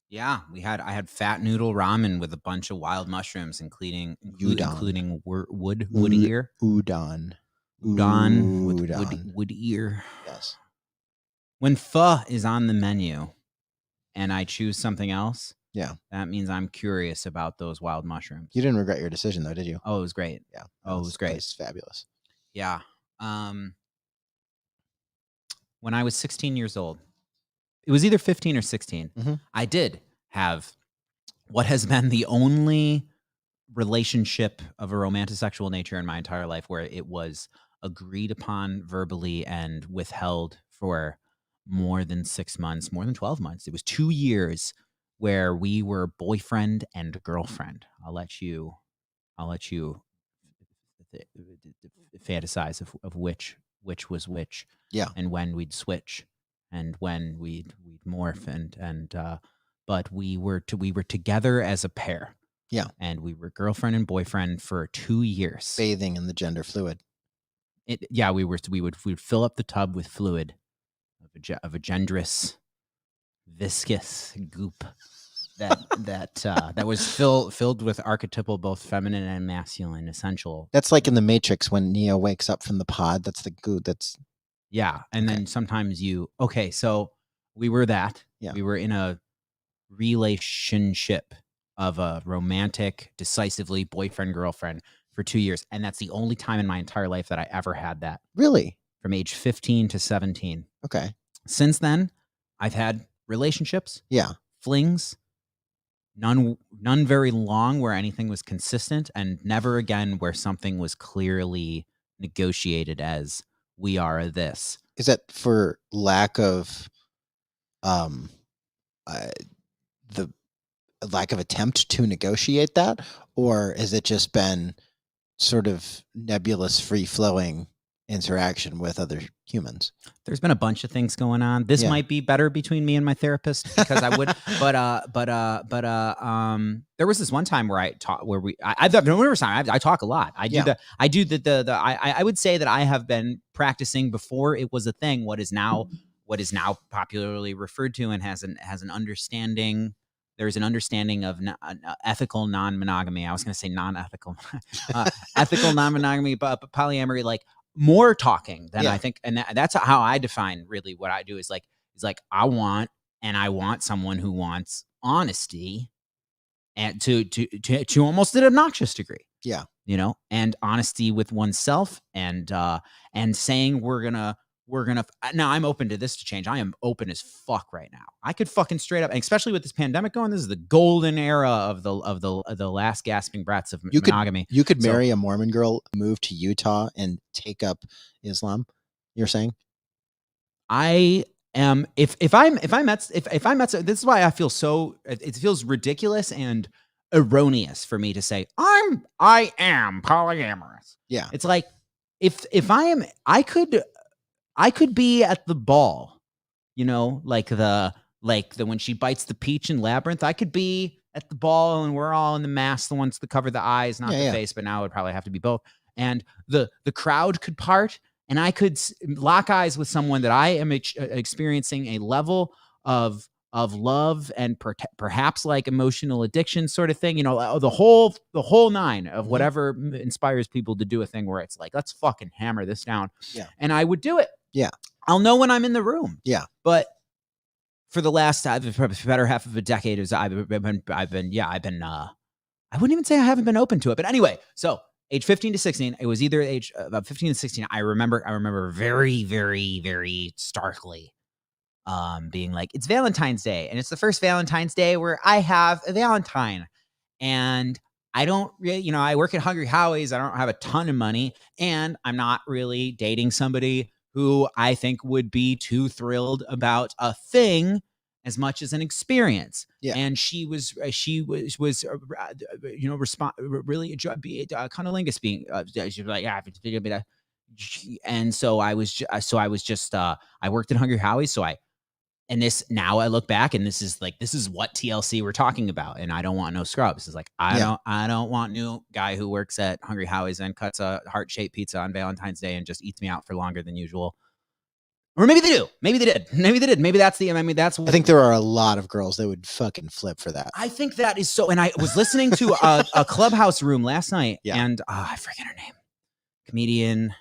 Yeah, I had fat noodle ramen with a bunch of wild mushrooms, including wood ear. Udon with wood ear. Yes. When pho is on the menu and I choose something else, yeah, that means I'm curious about those wild mushrooms. You didn't regret your decision though, did you? Oh, it was great. Yeah. Oh, it was great. It's fabulous. Yeah. When I was 16 years old, it was either 15 or 16. Mm-hmm. I did have what has been the only relationship of a romantic-sexual nature in my entire life where it was agreed upon verbally and withheld for more than 6 months, more than 12 months. It was 2 years where we were boyfriend and girlfriend. I'll let you fantasize of which was which. Yeah. And when we'd switch and when we'd morph and but we were together as a pair. Yeah. And we were girlfriend and boyfriend for 2 years. Bathing in the gender fluid. We would fill up the tub with fluid of a gendrous, viscous goop that was filled with archetypal, both feminine and masculine, essential. That's like in the Matrix when Neo wakes up from the pod. That's the goo. That's and then sometimes so we were that. Yeah. We were in a relationship of a romantic, decisively boyfriend girlfriend for 2 years, and that's the only time in my entire life that I ever had that. Really? From age 15 to 17. Okay. Since then, I've had relationships. Yeah. Flings. None very long where anything was consistent, and never again where something was clearly negotiated as we are this. Is that for lack of the lack of attempt to negotiate that, or has it just been sort of nebulous, free-flowing interaction with other humans. There's been a bunch of things going on. This Yeah. might be better between me and my therapist because I would, there was this one time where I talk a lot. I would say that I have been practicing before it was a thing. What is now popularly referred to and has an understanding. There's an understanding of ethical non-monogamy. I was going to say non-ethical, ethical non-monogamy, but polyamory, like more talking than I think. And that's how I define really what I do is like I want someone who wants honesty and to almost an obnoxious degree. Yeah. You know, and honesty with oneself and saying we're gonna now I'm open to this to change. I am open as fuck right now. I could fucking straight up, especially with this pandemic going, this is the golden era of the last gasping breaths of monogamy. You could marry a Mormon girl, move to Utah and take up Islam, you're saying? I am if I met this is why I feel so it feels ridiculous and erroneous for me to say I am polyamorous. Yeah. It's like if I could be at the ball, you know, like the when she bites the peach in Labyrinth, I could be at the ball and we're all in the mask, the ones that cover the eyes, not the face, but now it would probably have to be both. And the crowd could part and I could lock eyes with someone that I am experiencing a level of love and perhaps like emotional addiction sort of thing, you know, the whole nine of whatever inspires people to do a thing where it's like, let's fucking hammer this down. Yeah. And I would do it. Yeah. I'll know when I'm in the room. Yeah. But for the last better half of a decade, I wouldn't even say I haven't been open to it. But anyway, so age 15 to 16, it was either age about 15 to 16. I remember very, very, very starkly being like, it's Valentine's Day. And it's the first Valentine's Day where I have a Valentine. And I don't really, you know, I work at Hungry Howie's. I don't have a ton of money. And I'm not really dating somebody who I think would be too thrilled about a thing as much as an experience. Yeah. And she was you know, really cunnilingus being, she was like, yeah, and so I was just, I worked at Hungry Howie's. And this, now I look back and this is what TLC we're talking about. And I don't want no scrubs. It's like, I don't want new guy who works at Hungry Howie's and cuts a heart-shaped pizza on Valentine's Day and just eats me out for longer than usual. Or maybe they do. Maybe they did. Maybe that's I think there are a lot of girls that would fucking flip for that. I think that is so. And I was listening to a Clubhouse room last night and I forget her name. Comedian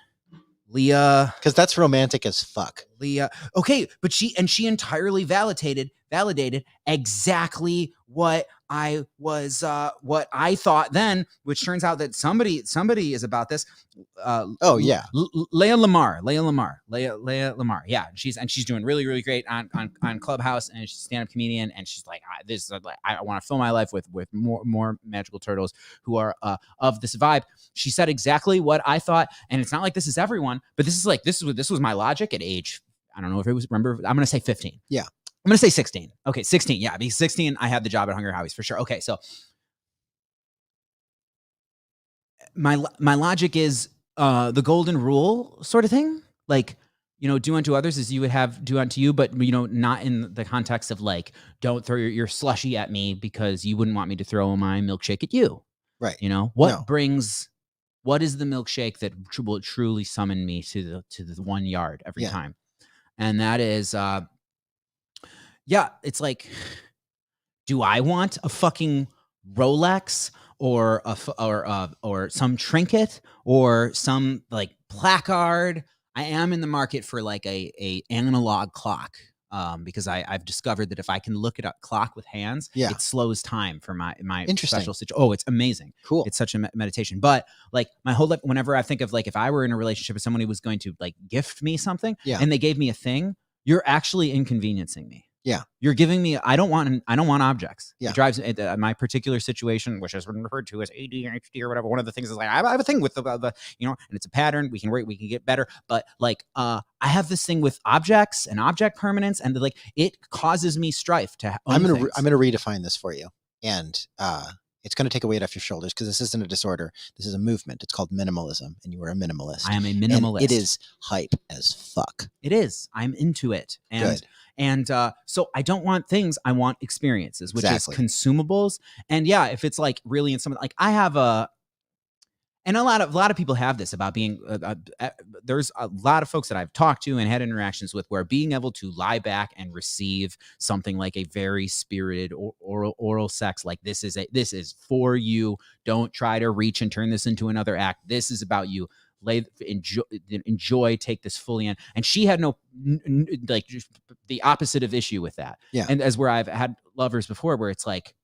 Leah, because that's romantic as fuck. Leah. Okay, but she entirely validated exactly what I was what I thought then, which turns out that somebody is about this. Leah Lamar. Yeah, she's doing really, really great on Clubhouse, and she's a stand-up comedian, and she's like, I want to fill my life with more magical turtles who are of this vibe. She said exactly what I thought, and it's not like this is everyone, but this was my logic at age, I don't know if it was, remember, I'm gonna say 15. Yeah. I'm going to say 16. Okay, 16. Yeah, because 16, I had the job at Hungry Howie's for sure. Okay, so my logic is the golden rule sort of thing. Like, you know, do unto others as you would have do unto you, but, you know, not in the context of like, don't throw your slushie at me because you wouldn't want me to throw my milkshake at you. Right. You know, what is the milkshake that will truly summon me to the 1 yard every time? And that is, it's like, do I want a fucking Rolex or some trinket or some like placard? I am in the market for like a analog clock, because I've discovered that if I can look at a clock with hands, it slows time for my special situation. Oh, it's amazing. Cool. It's such a meditation. But like my whole life, whenever I think of like if I were in a relationship with someone who was going to like gift me something and they gave me a thing, you're actually inconveniencing me. Yeah. You're giving me, I don't want objects. Yeah. It drives my particular situation, which is referred to as ADHD or whatever. One of the things is like, I have a thing with the you know, and it's a pattern. We can get better. But like, I have this thing with objects and object permanence, and like, it causes me strife to own I'm going things. to redefine this for you. And It's going to take a weight off your shoulders because this isn't a disorder. This is a movement. It's called minimalism, and you are a minimalist. I am a And minimalist. it is hype as fuck. It is. I'm into it. And Good. and so I don't want things. I want experiences, which Exactly. is consumables. And yeah, if it's like really in something like I have a. And a lot of people have this about being. There's a lot of folks that I've talked to and had interactions with where being able to lie back and receive something like a very spirited oral sex, like this is for you. Don't try to reach and turn this into another act. This is about you. Enjoy, take this fully in. And she had no like just the opposite of issue with that. Yeah. And as where I've had lovers before, where it's like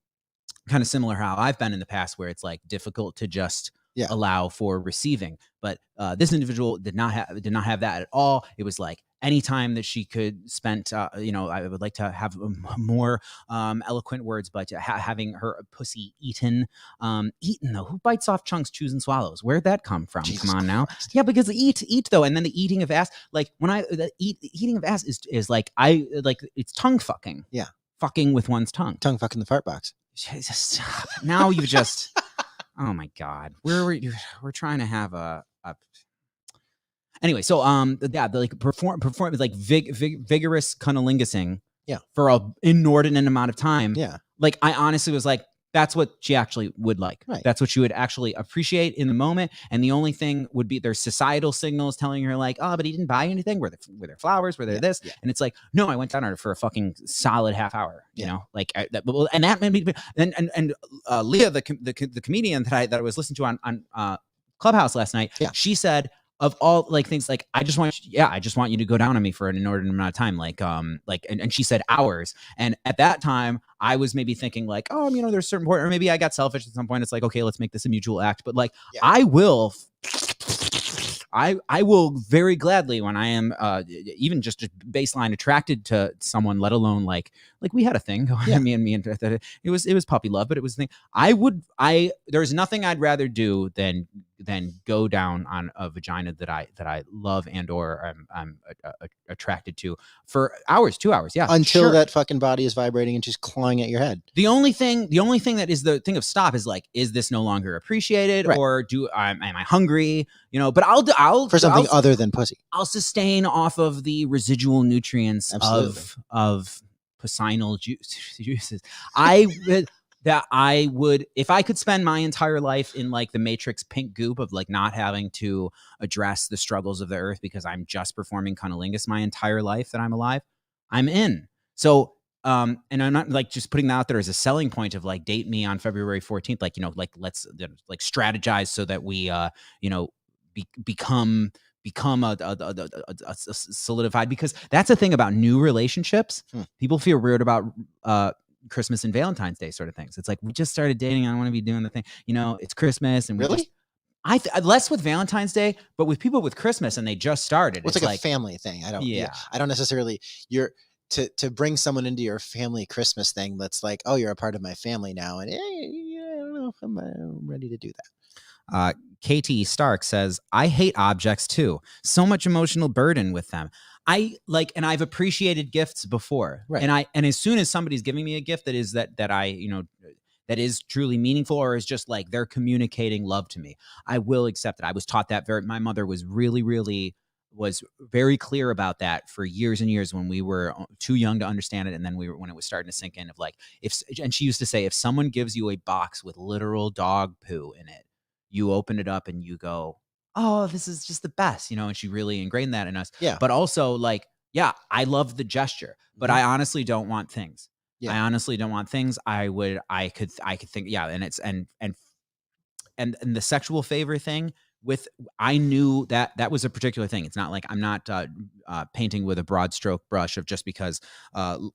kind of similar how I've been in the past, where it's like difficult to just allow for receiving. But this individual did not have that at all. It was like anytime that she could spend, I would like to have more eloquent words, but having her pussy eaten though. Who bites off chunks, chews and swallows? Where'd that come from? Jesus Come on now. Christ. Yeah, because eat though. And then the eating of ass, like when the eating of ass is like, it's tongue fucking. Yeah. Fucking with one's tongue. Tongue fucking the fart box. Jesus. Now you've just, oh my God, we're trying to have a anyway. So perform like vigorous cunnilingus-ing for an inordinate amount of time. Yeah. Like I honestly was like, that's what she actually would like. Right. That's what she would actually appreciate in the moment. And the only thing would be there's societal signals telling her like, oh, but he didn't buy anything. Were there flowers? Were there this? Yeah. And it's like, no, I went down on her for a fucking solid half hour. You know, like and that made me. And Leah, the comedian that I was listening to on Clubhouse last night. Yeah. She said, of all like things like I just want you to go down on me for an inordinate amount of time, and she said hours. And at that time I was maybe thinking like, oh, there's a certain point, or maybe I got selfish at some point. It's like, okay, let's make this a mutual act. But like I will very gladly, when I am even just baseline attracted to someone, let alone like we had a thing going, me and it was puppy love, but it was the thing. There's nothing I'd rather do than go down on a vagina that I love and or I'm attracted to for hours, 2 hours, until that fucking body is vibrating and just clawing at your head. The only thing that is the thing of stop is like, is this no longer appreciated, or am I hungry? But I'll for something other than pussy. I'll sustain off of the residual nutrients of piscinal juices. I would, if I could spend my entire life in like the Matrix pink goop of like not having to address the struggles of the earth because I'm just performing cunnilingus my entire life that I'm alive, I'm in. So, and I'm not like just putting that out there as a selling point of like date me on February 14th, like, let's like strategize so that we, become a solidified, because that's the thing about new relationships. People feel weird about, Christmas and Valentine's Day sort of things. It's like, we just started dating. I don't want to be doing the thing. It's Christmas, and really, less with Valentine's Day, but with people with Christmas and they just started. Well, it's like a family thing. I don't necessarily. To bring someone into your family Christmas thing. That's like, oh, you're a part of my family now, and I don't know if I'm ready to do that. KT Stark says, I hate objects too. So much emotional burden with them. And I've appreciated gifts before. Right. And as soon as somebody's giving me a gift that is that is truly meaningful, or is just like they're communicating love to me, I will accept it. I was taught that my mother was was very clear about that for years and years when we were too young to understand it. And then when it was starting to sink in of like, and she used to say, if someone gives you a box with literal dog poo in it, you open it up and you go, oh, this is just the best, and she really ingrained that in us. Yeah. But also like, I love the gesture, but I honestly don't want things. Yeah. I honestly don't want things. I could think, and it's, and the sexual favor thing I knew that was a particular thing. It's not like I'm not painting with a broad stroke brush of just because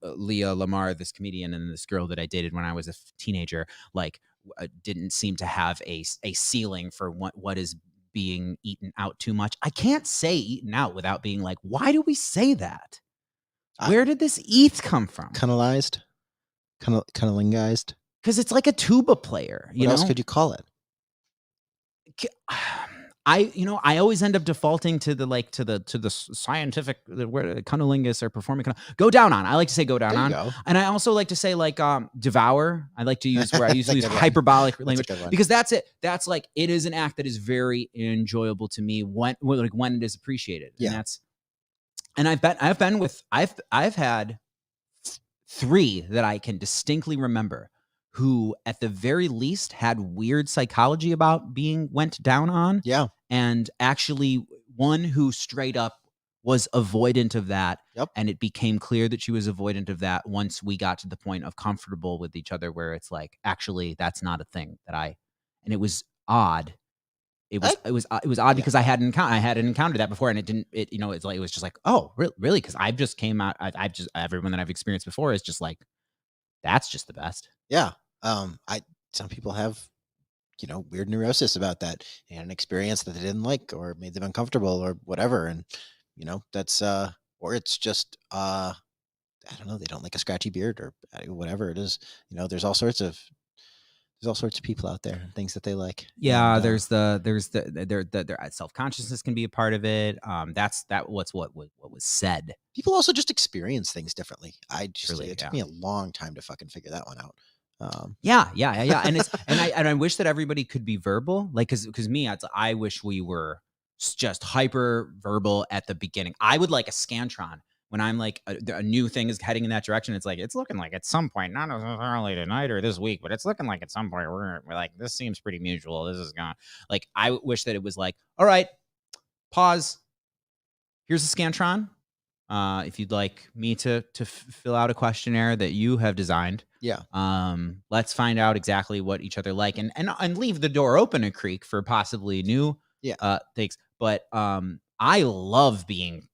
Leah Lamar, this comedian, and this girl that I dated when I was a teenager, like didn't seem to have a ceiling for what is being eaten out too much. I can't say eaten out without being like, why do we say that? Where did this eat come from? Cunnilized? Cunnilingized? Because it's like a tuba player. What else could you call it? I always end up defaulting to the scientific where cunnilingus or performing. Go down on. I like to say go down There you on. go. And I also like to say like devour. I like to use where I usually use That's a good one. hyperbolic That's a language good one. because that's it. That's like it is an act that is very enjoyable to me when it is appreciated. Yeah. And I've had 3 that I can distinctly remember who at the very least had weird psychology about being went down on. Yeah. And actually one who straight up was avoidant of that. Yep. And it became clear that she was avoidant of that once we got to the point of comfortable with each other where it's like, actually, that's not a thing and it was odd. It was odd because I hadn't encountered that before, and it was just like, oh, really? Because I've just came out. I've just everyone that I've experienced before is just like, that's just the best. Yeah. Some people have, weird neurosis about that and an experience that they didn't like or made them uncomfortable or whatever. And, that's, or it's just, I don't know, they don't like a scratchy beard or whatever it is. There's all sorts of people out there and things that they like. Yeah, And, there's the self-consciousness can be a part of it. What was said. people also just experience things differently. It took me Yeah. a long time to fucking figure that one out. Yeah. And it's I wish that everybody could be verbal, like because me, I wish we were just hyper verbal at the beginning. I would like a scantron when I'm like a new thing is heading in that direction. It's like it's looking like at some point, not necessarily tonight or this week, but it's looking like at some point we're like this seems pretty mutual. This is gone. Like I wish that it was like, all right, pause. Here's a scantron. If you'd like me to fill out a questionnaire that you have designed. Yeah. Let's find out exactly what each other like and leave the door open a creak for possibly new things. But I love being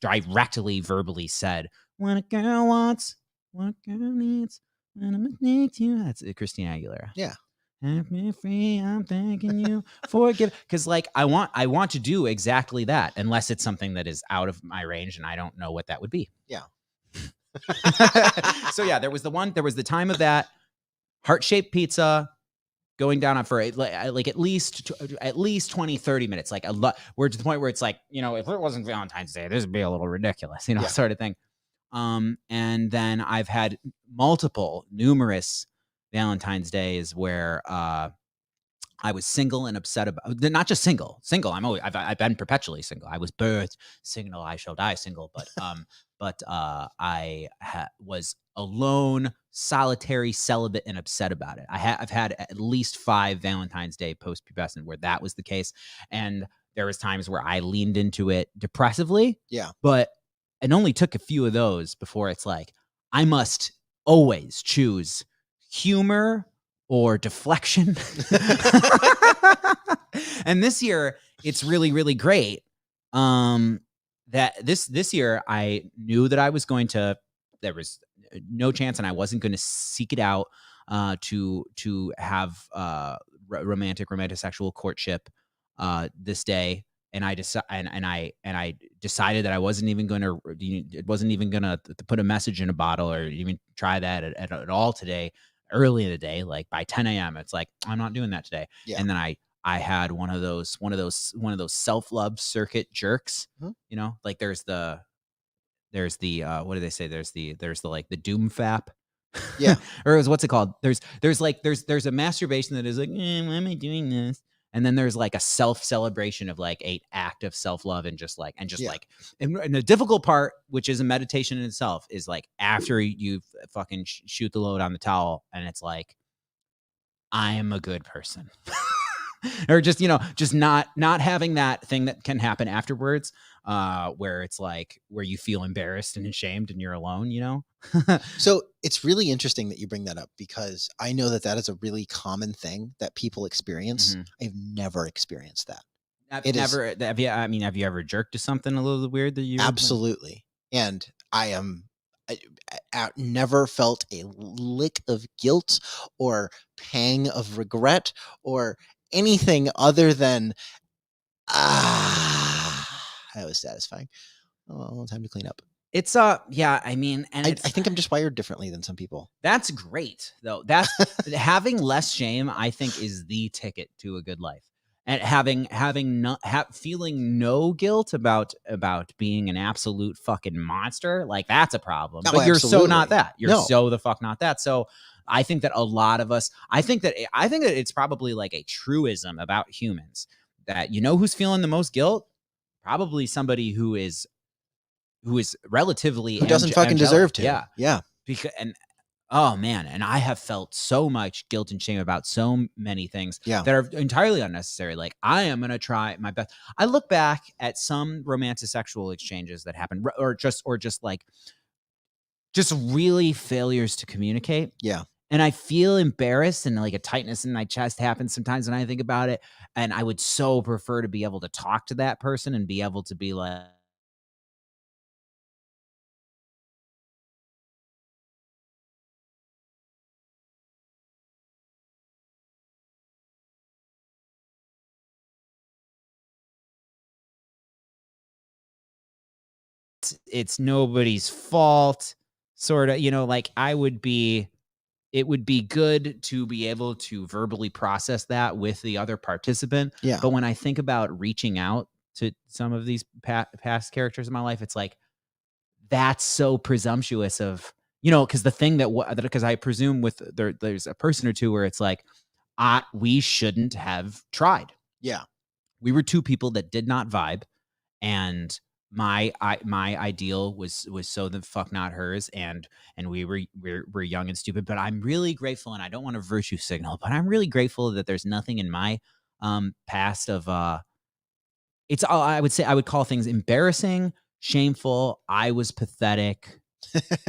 directly verbally said, what a girl wants, what a girl needs, when I'm next you. That's Christina Aguilera. Yeah. Have me free, I'm thanking you. Forgive, because like I want to do exactly that, unless it's something that is out of my range and I don't know what that would be. Yeah. So yeah, there was the time of that heart-shaped pizza going down on for like at least 20, 30 minutes, like a lot. We're to the point where it's like, if it wasn't Valentine's Day, this would be a little ridiculous, sort of thing. And then I've had numerous Valentine's Days where I was single and upset about, not just single. I've been perpetually single. I was birthed single, I shall die single. But I was alone, solitary, celibate, and upset about it. I've had at least 5 Valentine's Day post-pubescent where that was the case, and there was times where I leaned into it depressively. Yeah. But it only took a few of those before it's like I must always choose humor or deflection. And this year it's really, really great. That this year I knew that I was going to, there was no chance and I wasn't going to seek it out to have romantic sexual courtship this day. And I decided that I wasn't even going to put a message in a bottle or even try that at all today. Early in the day, like by 10 a.m. It's like, I'm not doing that today. Yeah. And then I had one of those self-love circuit jerks. Mm-hmm. Like there's the what do they say? There's the like the doom fap. Yeah. Or what's it called? There's a masturbation that is like, why am I doing this? And then there's like a self-celebration of like an act of self-love and and the difficult part, which is a meditation in itself, is like after you fucking shoot the load on the towel and it's like, I am a good person. Or just not having that thing that can happen afterwards, where it's like where you feel embarrassed and ashamed and you're alone, So it's really interesting that you bring that up because I know that is a really common thing that people experience. Mm-hmm. I've never experienced that. Have you ever jerked to something a little weird that you absolutely? And I never felt a lick of guilt or pang of regret or anything other than that was satisfying. Oh, time to clean up. It's and I think I'm just wired differently than some people. That's great though. That's having less shame, I think, is the ticket to a good life. and feeling no guilt about being an absolute fucking monster, like that's a problem. Oh, But you're so not absolutely. that. You're No. so the fuck not that. So I think that a lot of us, I think that it's probably like a truism about humans that who's feeling the most guilt? Probably somebody who is relatively Who doesn't fucking angelic. deserve to. Yeah. Yeah. Because oh man, and I have felt so much guilt and shame about so many things Yeah. that are entirely unnecessary. Like I am gonna try my best. I look back at some romantic sexual exchanges that happened, or just really failures to communicate. Yeah. And I feel embarrassed, and like a tightness in my chest happens sometimes when I think about it. And I would so prefer to be able to talk to that person and be able to be like, it's nobody's fault, sort of, like it would be good to be able to verbally process that with the other participant. Yeah. But when I think about reaching out to some of these past characters in my life, it's like, that's so presumptuous of, because the thing because I presume with there's a person or two where it's like, we shouldn't have tried. Yeah. We were two people that did not vibe, and my ideal was so the fuck not hers, and we're young and stupid. But I'm really grateful, and I don't want to virtue signal, but I'm really grateful that there's nothing in my past of it's all, I would say, I would call things embarrassing, shameful. I was pathetic,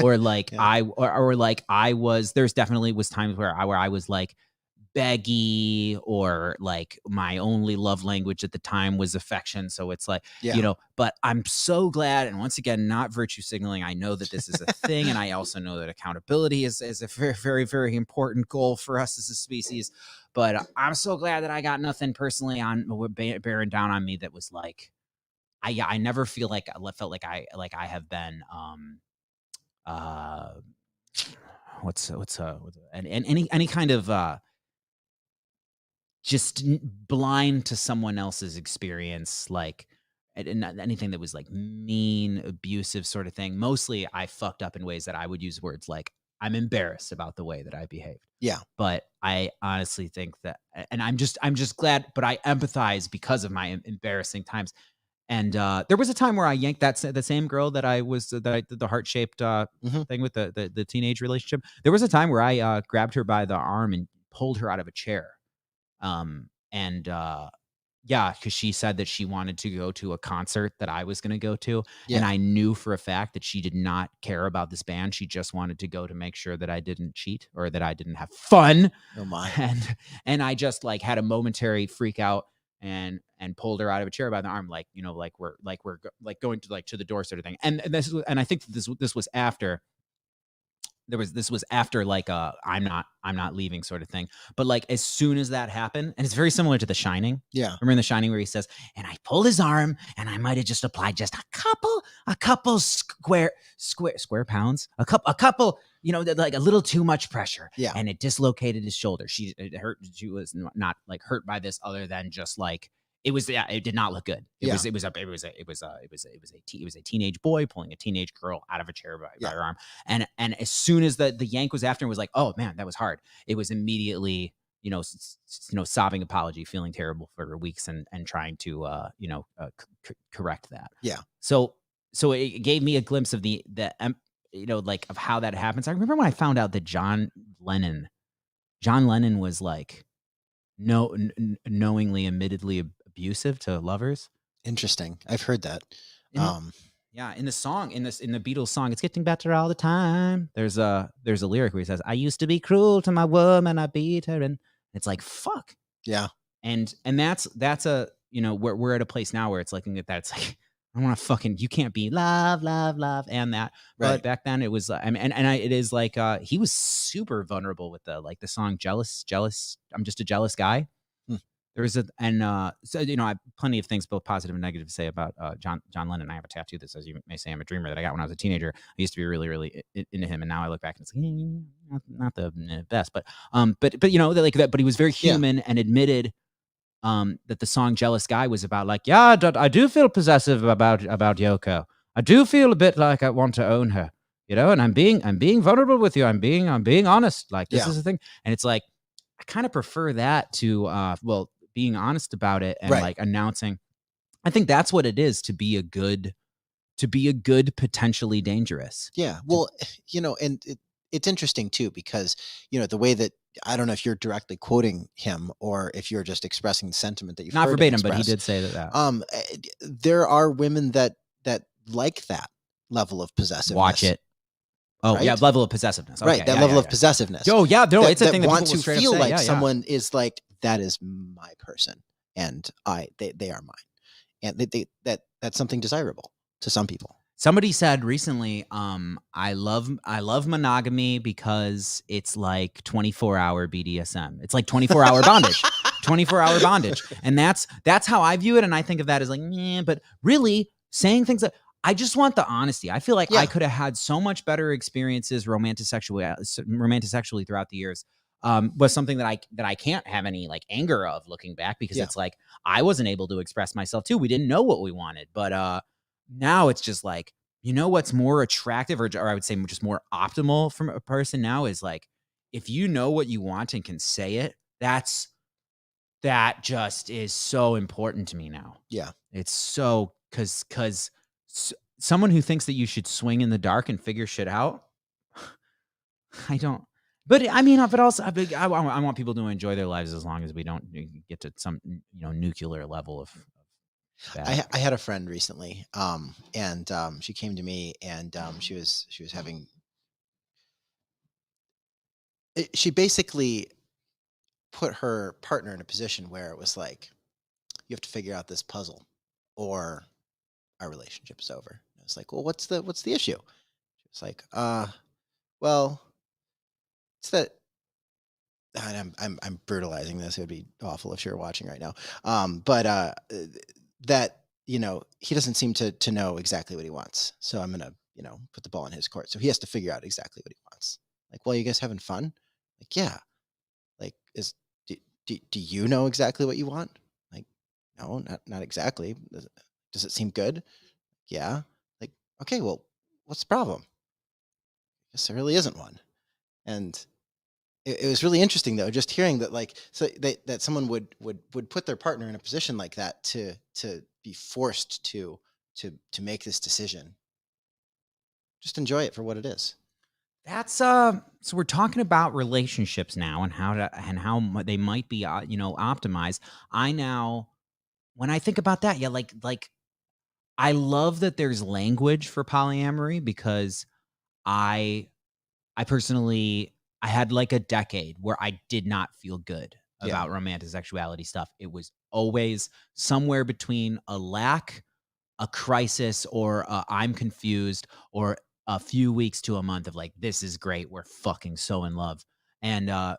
or like Yeah. or like I was. There's definitely was times where I was like beggy, or like my only love language at the time was affection. So it's like, Yeah. but I'm so glad. And once again, not virtue signaling. I know that this is a thing. And I also know that accountability is a very, very, very important goal for us as a species. But I'm so glad that I got nothing personally bearing down on me that was like, I never felt like I have been, what's and any kind of, just blind to someone else's experience, like, and not anything that was like mean, abusive sort of thing. Mostly I fucked up in ways that I would use words like, I'm embarrassed about the way that I behaved. Yeah. But I honestly think that, and I'm just glad, but I empathize because of my embarrassing times. And there was a time where I yanked the same girl that I was that I did the heart-shaped Mhm. thing with, the teenage relationship. There was a time where I grabbed her by the arm and pulled her out of a chair. And yeah, because she said that she wanted to go to a concert that I was going to go to. Yeah. And I knew for a fact that she did not care about this band. She just wanted to go to make sure that I didn't cheat or that I didn't have fun. Oh my. And I just like had a momentary freak out and pulled her out of a chair by the arm, like, like we're going to like to the door sort of thing. And I think this was after this was after like I'm not leaving sort of thing. But like as soon as that happened, and it's very similar to The Shining. Yeah. Remember in The Shining where he says, and I pulled his arm and I might have just applied just a couple square pounds, a couple, like a little too much pressure. Yeah. And it dislocated his shoulder. It hurt. She was not like hurt by this other than just like, it did not look good. It was a teenage boy pulling a teenage girl out of a chair by her arm. And as soon as the yank was after, it was like, oh man, that was hard. It was immediately, sobbing apology, feeling terrible for weeks and trying to, correct that. Yeah. So it gave me a glimpse of the like of how that happens. I remember when I found out that John Lennon was like, knowingly, admittedly abusive to lovers. Interesting. I've heard that. Yeah, in the song, in the Beatles song, "It's Getting Better All the Time," there's a lyric where he says, "I used to be cruel to my woman, I beat her," and it's like, fuck. Yeah. And that's a, we're at a place now where it's looking at that, it's like, I want to fucking, you can't be love, and that. Right. But back then it was, it is like, he was super vulnerable with the song Jealous. I'm just a jealous guy. There was so I have plenty of things, both positive and negative, to say about John Lennon. I have a tattoo that says, "You may say I'm a dreamer," that I got when I was a teenager. I used to be really, really into him, and now I look back and it's like, not the best, but like that. But he was very human and admitted that the song "Jealous Guy" was about. Like, yeah, I do feel possessive about Yoko. I do feel a bit like I want to own her, you know. And I'm being vulnerable with you. I'm being honest. Like, this is the thing. And it's like, I kind of prefer that to being honest about it and like announcing. I think that's what it is to be a good potentially dangerous. Yeah. Well, and it's interesting too, because, the way that, I don't know if you're directly quoting him or if you're just expressing the sentiment that you've Not heard him verbatim, but he express. did say that. There are women that like that level of possessiveness. Watch it. Oh, yeah, level of possessiveness. Okay, right, that level of possessiveness. Oh, yeah, no, it's a thing that want people to will feel say, like someone is like, that is my person, and they are mine, and that's something desirable to some people. Somebody said recently, I love monogamy because it's like 24-hour BDSM. It's like 24-hour bondage. 24-hour bondage. And that's how I view it. And I think of that as like, but really saying things that I just want the honesty. I feel like I could have had so much better experiences romantic sexually throughout the years. Was something that I can't have any like anger of looking back, because it's like I wasn't able to express myself too. We didn't know what we wanted, but now it's just like, what's more attractive, or I would say just more optimal from a person now is like, if you know what you want and can say it, that just is so important to me now. Yeah. It's so, because someone who thinks that you should swing in the dark and figure shit out, I don't. But I mean, but also, I want people to enjoy their lives as long as we don't get to some nuclear level of bad. I had a friend recently, and she came to me, and she was having. She basically put her partner in a position where it was like, you have to figure out this puzzle, or our relationship is over. I was like, well, what's the issue? She was like, well, it's that. And I'm brutalizing this. It would be awful if she were watching right now. But that he doesn't seem to know exactly what he wants. So I'm gonna put the ball in his court. So he has to figure out exactly what he wants. Like, well, you guys having fun? Like, yeah. Like, do you know exactly what you want? Like, no, not exactly. Does it seem good? Yeah. Like, okay, well, what's the problem? I guess there really isn't one. And it was really interesting though, just hearing that, like, so that someone would put their partner in a position like that to be forced to make this decision. Just enjoy it for what it is. That's so we're talking about relationships now and how they might be optimized. When I think about that, like I love that there's language for polyamory, because I personally, I had like a decade where I did not feel good about romantic sexuality stuff. It was always somewhere between a lack, a crisis, or I'm confused, or a few weeks to a month of like, this is great, we're fucking so in love. And a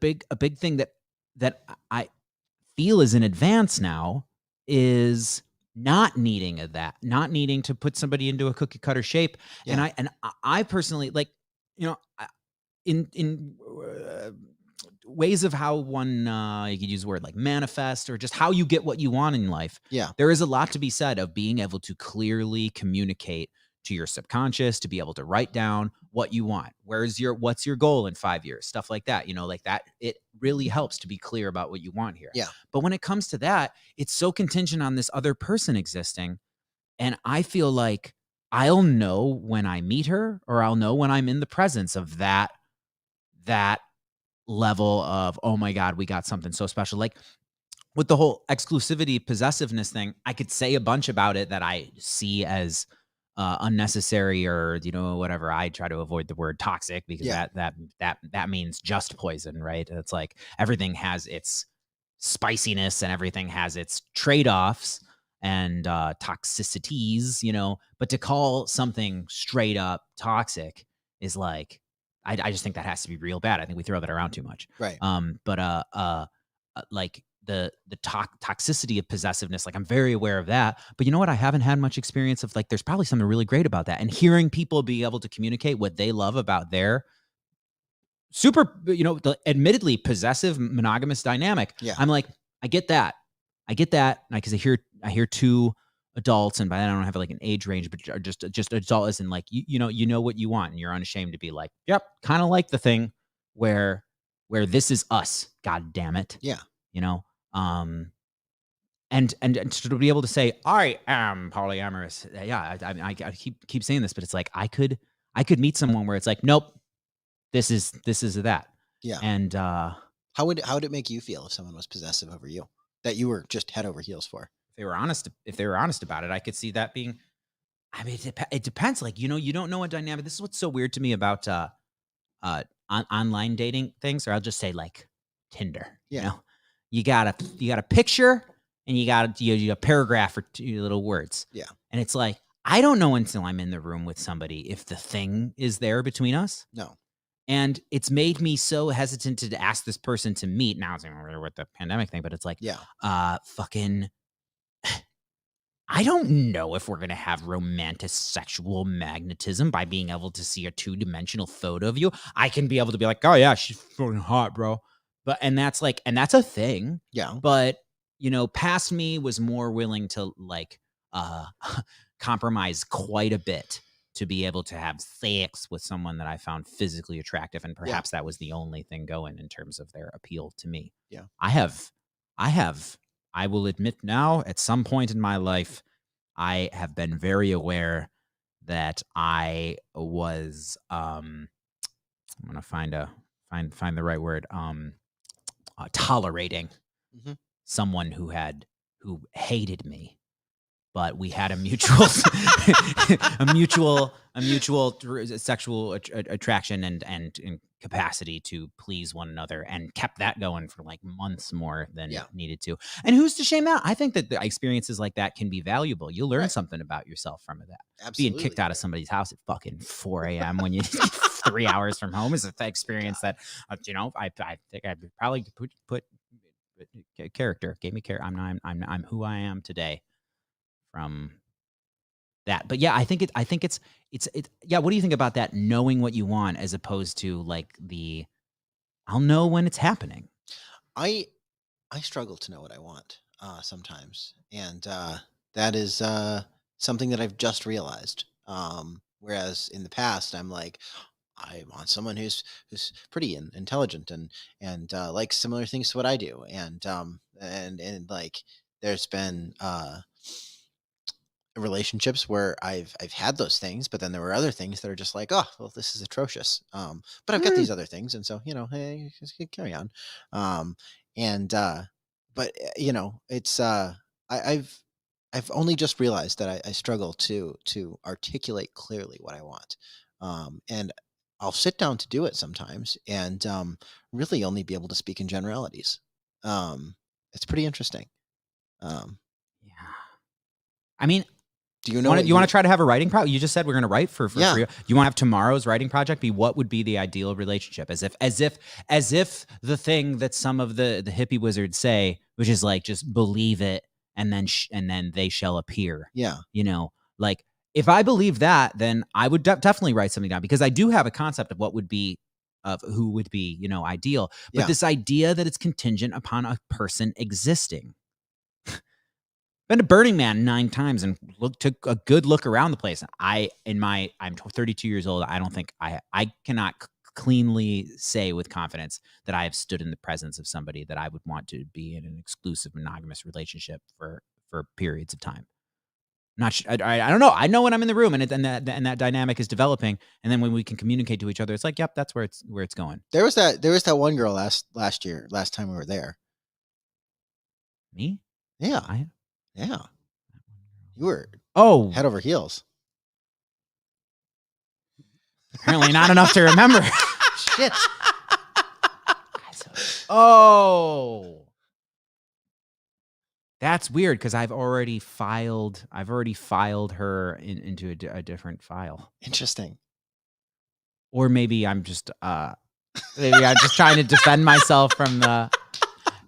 big thing that I feel is in advance now is not needing not needing to put somebody into a cookie cutter shape. And I personally, like, in ways of how one, you could use the word like manifest, or just how you get what you want in life. Yeah. There is a lot to be said of being able to clearly communicate to your subconscious, to be able to write down what you want. What's your goal in 5 years? Stuff like that, like that. It really helps to be clear about what you want here. Yeah. But when it comes to that, it's so contingent on this other person existing. And I feel like I'll know when I meet her, or I'll know when I'm in the presence of that level of, oh my God, we got something so special. Like with the whole exclusivity, possessiveness thing, I could say a bunch about it that I see as unnecessary, or whatever. I try to avoid the word toxic, because that means just poison, right? It's like everything has its spiciness and everything has its trade-offs and toxicities, but to call something straight up toxic is like, I just think that has to be real bad. I think we throw that around too much. Right. But like the toxicity of possessiveness, like I'm very aware of that. But you know what? I haven't had much experience of, like, there's probably something really great about that. And hearing people be able to communicate what they love about their super, the admittedly possessive monogamous dynamic. Yeah. I'm like, I get that. Because I hear two adults, and by that I don't have like an age range, but are just adult as in like, you know what you want, and you're unashamed to be like, yep, kind of like the thing where this is us. God damn it. Yeah. And to be able to say I am polyamorous. Yeah. I keep saying this, but it's like I could meet someone where it's like, nope, this is that. Yeah. And how would it make you feel if someone was possessive over you that you were just head over heels for? If they were honest about it, I could see that being. I mean, it depends. Like, you don't know a dynamic. This is what's so weird to me about online dating things, or I'll just say like Tinder. Yeah. You got a picture, and you got a paragraph or two little words. Yeah. And it's like, I don't know until I'm in the room with somebody if the thing is there between us. No. And it's made me so hesitant to ask this person to meet. Now it's with the pandemic thing, but it's like, fucking, I don't know if we're going to have romantic sexual magnetism by being able to see a 2-dimensional photo of you. I can be able to be like, oh yeah, she's fucking hot, bro. And that's a thing. Yeah. But, past me was more willing to like, compromise quite a bit to be able to have sex with someone that I found physically attractive. And perhaps that was the only thing going in terms of their appeal to me. Yeah. I will admit now, at some point in my life, I have been very aware that I was, I'm going to find the right word, tolerating someone who hated me. But we had a mutual sexual attraction and capacity to please one another, and kept that going for like months more than needed to. And who's to shame that? I think that the experiences like that can be valuable. You'll learn something about yourself from that. Absolutely. Being kicked out of somebody's house at fucking 4 a.m. when you 3 hours from home is an experience that, I think I'd probably put character, gave me care. I'm who I am today from that. But yeah, I think it's yeah. What do you think about that? Knowing what you want as opposed to like I'll know when it's happening. I struggle to know what I want sometimes, and that is something that I've just realized. Whereas in the past, I'm like, I want someone who's pretty and intelligent and likes similar things to what I do, and like there's been relationships where I've had those things, but then there were other things that are just like, oh, well, this is atrocious. But I've got these other things, and so hey, just carry on. But it's I've only just realized that I struggle to articulate clearly what I want, and I'll sit down to do it sometimes, and really only be able to speak in generalities. It's pretty interesting. Yeah, I mean. Do you know? You want to try to have a writing project? You just said we're going to write for free. You want to have tomorrow's writing project be what would be the ideal relationship? As if the thing that some of the hippie wizards say, which is like just believe it and then they shall appear. Yeah. Like if I believe that, then I would definitely write something down, because I do have a concept of what would be of who would be ideal. But this idea that it's contingent upon a person existing. Been to Burning Man 9 times and took a good look around the place. I'm 32 years old. I don't think I cannot cleanly say with confidence that I have stood in the presence of somebody that I would want to be in an exclusive monogamous relationship for periods of time. Not sure, I don't know. I know when I'm in the room and that dynamic is developing, and then when we can communicate to each other, it's like, yep, that's where it's going. There was that one girl last time we were there. Me? Yeah. Yeah. You were head over heels. Apparently not enough to remember. Shit. That's weird, because I've already filed her into a different file. Interesting. Or maybe I'm just trying to defend myself from the.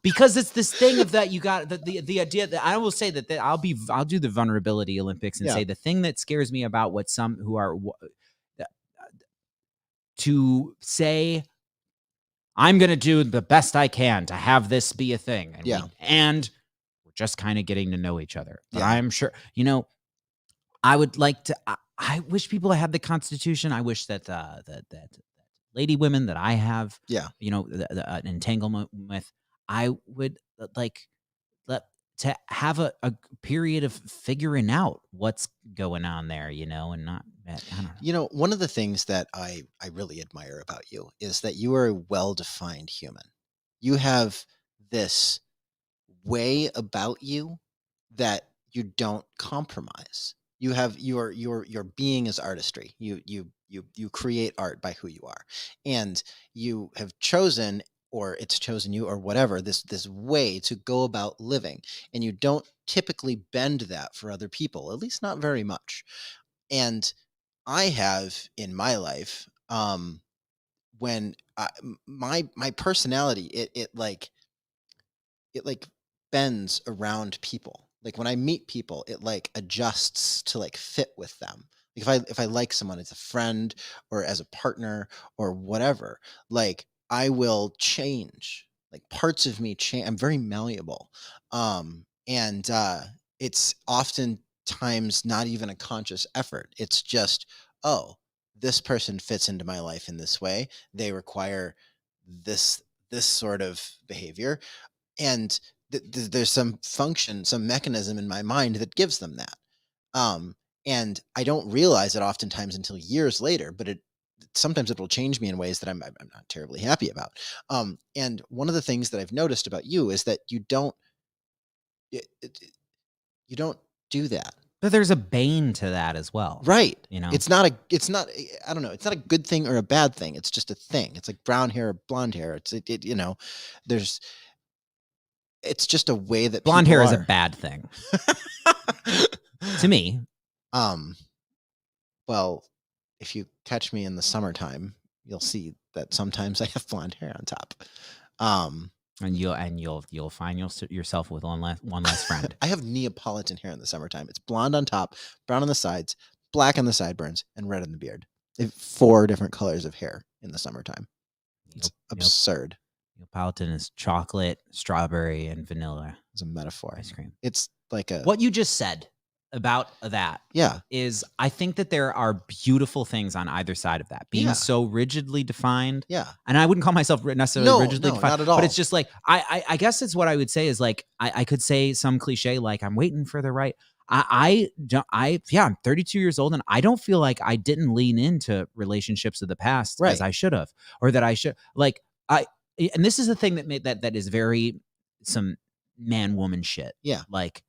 Because it's this thing of that you got the idea that I will say that I'll do the vulnerability Olympics and say the thing that scares me about what some who are to say I'm going to do the best I can to have this be a thing. And, Yeah. and we're just kind of getting to know each other. But Yeah. I'm sure, I would like to, I wish people had the Constitution. I wish that, that lady women that I have, Yeah. an entanglement with, I would like to have a period of figuring out what's going on there, and not, I don't know. One of the things that I really admire about you is that you are a well-defined human. You have this way about you that you don't compromise. You have your being is artistry. You create art by who you are, and you have chosen, or it's chosen you, or whatever, this way to go about living, and you don't typically bend that for other people, at least not very much. And I have in my life, when my personality, it bends around people. Like when I meet people, it like adjusts to like fit with them. Like if I like someone as a friend or as a partner or whatever, like I will change. Like parts of me change. I'm very malleable. And it's oftentimes not even a conscious effort. It's just, oh, this person fits into my life in this way. They require this sort of behavior, and there's some function, some mechanism in my mind that gives them that. And I don't realize it oftentimes until years later, but sometimes it will change me in ways that I'm not terribly happy about. And one of the things that I've noticed about you is that you don't you don't do that. But there's a bane to that as well. Right. You know? It's not, I don't know. It's not a good thing or a bad thing. It's just a thing. It's like brown hair or blonde hair. It's just a way that Blonde people hair is a are. bad thing to me. Well, if you catch me in the summertime, you'll see that sometimes I have blonde hair on top. And you'll find yourself with one less friend. I have Neapolitan hair in the summertime. It's blonde on top, brown on the sides, black on the sideburns, and red in the beard. I have 4 different colors of hair in the summertime. It's absurd. Neapolitan is chocolate, strawberry, and vanilla. It's a metaphor. Ice cream. It's like what you just said about that. Yeah. Is I think that there are beautiful things on either side of that. Being so rigidly defined. Yeah. And I wouldn't call myself necessarily rigidly defined. Not at all. But it's just like, I guess it's what I would say is like, I could say some cliche like I'm waiting for the right. I'm 32 years old and I don't feel like I didn't lean into relationships of the past as I should have, or that I should and this is the thing that made that is very some man woman shit. Yeah. Like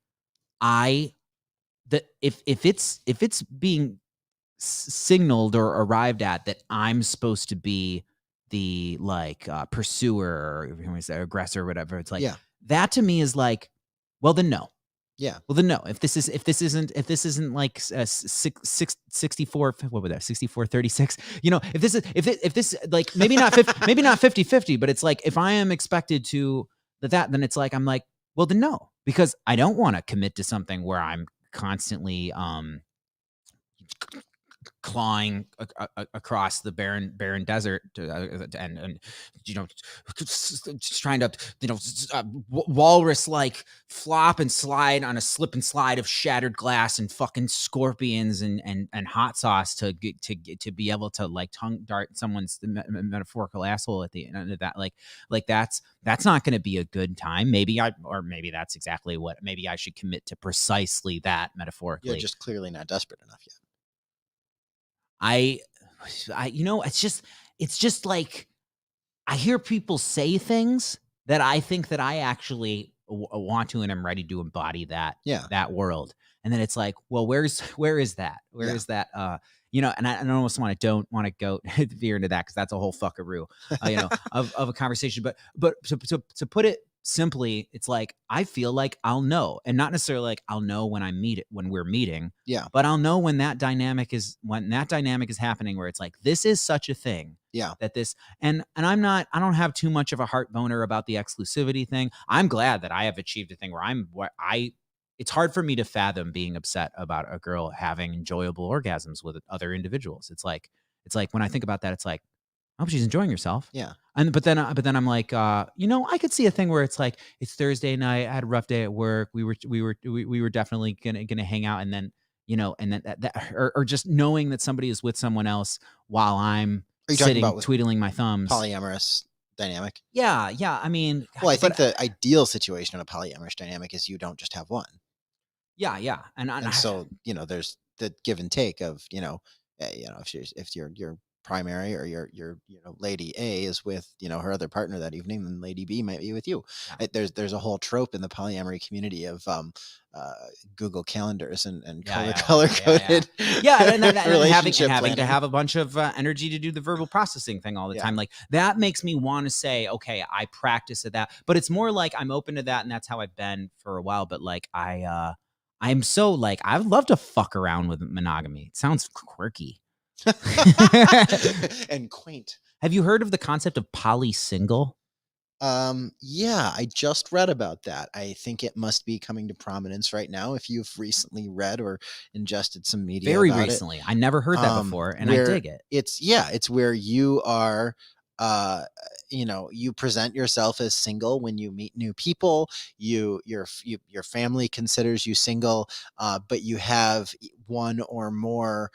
if it's being signaled or arrived at that I'm supposed to be the pursuer or aggressor or whatever, it's like that to me is like, well then no. Yeah. Well then no. If this isn't like 64, what was that? 64-36. If this like maybe not 50-50, but it's like if I am expected to that, then it's like I'm like, well then no, because I don't want to commit to something where I'm constantly clawing across the barren desert and trying to walrus like flop and slide on a slip and slide of shattered glass and fucking scorpions and hot sauce to be able to like tongue dart someone's metaphorical asshole at the end of that. Like that's not going to be a good time. Maybe that's exactly what maybe I should commit to precisely that metaphorically. You're just clearly not desperate enough yet. It's just like I hear people say things that I think that I actually want to, and I'm ready to embody that world. And then it's like, well, where is that? Where is that? And I almost don't want to go veer into that because that's a whole fuckaroo, of a conversation. But to put it simply, it's like I feel like I'll know, and not necessarily like I'll know when we're meeting. Yeah. But I'll know when that dynamic is happening, where it's like this is such a thing. Yeah. That this and I don't have too much of a heart boner about the exclusivity thing. I'm glad that I have achieved a thing where it's hard for me to fathom being upset about a girl having enjoyable orgasms with other individuals. It's like when I think about that, it's like, I hope she's enjoying herself. Yeah. But then I'm like, you know, I could see a thing where it's like, it's Thursday night. I had a rough day at work. We were definitely gonna hang out, and then, you know, and then or just knowing that somebody is with someone else while I'm Are you talking sitting about with twiddling my thumbs. polyamorous dynamic? Yeah. I mean, Well, I think but the ideal situation in a polyamorous dynamic is you don't just have one. yeah, And so, you know, there's the give and take of, if your primary or your lady A is with, her other partner that evening, then lady B might be with you. Yeah. There's a whole trope in the polyamory community of Google calendars and Yeah, color coded and relationship having to planning. have a bunch of energy to do the verbal processing thing all the Yeah. time. Like that makes me want to say, okay, I practice at that, but it's more like I'm open to that, and that's how I've been for a while. But like I'm so like, I would love to fuck around with monogamy. It sounds quirky. And quaint. Have you heard of the concept of poly-single? Yeah, I just read about that. I think it must be coming to prominence right now. If you've recently read or ingested some media Very about recently. I never heard that before, and I where dig it. It's where you are, you present yourself as single when you meet new people. Your family considers you single, but you have one or more.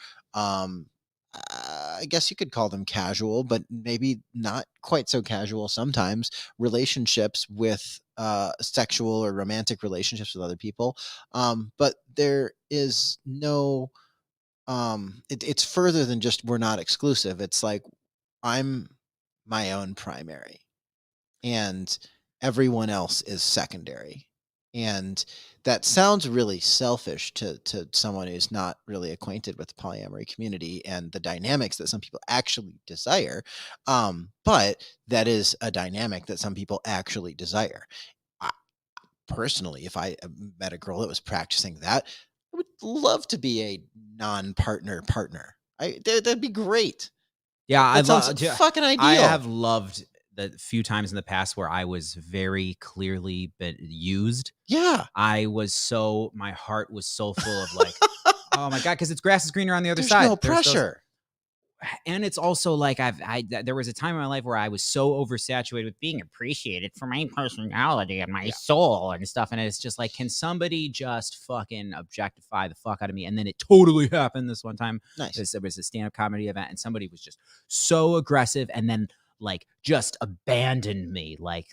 I guess you could call them casual, but maybe not quite so casual sometimes, relationships with sexual or romantic relationships with other people. But there is no, it's further than just we're not exclusive. It's like I'm my own primary and everyone else is secondary. And that sounds really selfish to someone who's not really acquainted with the polyamory community and the dynamics that some people actually desire. But that is a dynamic that some people actually desire. I, personally, if I met a girl that was practicing that, I would love to be a non-partner partner. That'd be great. Yeah, That sounds fucking ideal. I have loved the few times in the past where I was very clearly been used. Yeah. My heart was so full of like, oh my God, because it's grass is greener on the other There's side. no pressure. And it's also like there was a time in my life where I was so oversaturated with being appreciated for my personality and my soul and stuff. And it's just like, can somebody just fucking objectify the fuck out of me? And then it totally happened this one time. Nice. It was a stand-up comedy event, and somebody was just so aggressive, and then like just abandoned me, like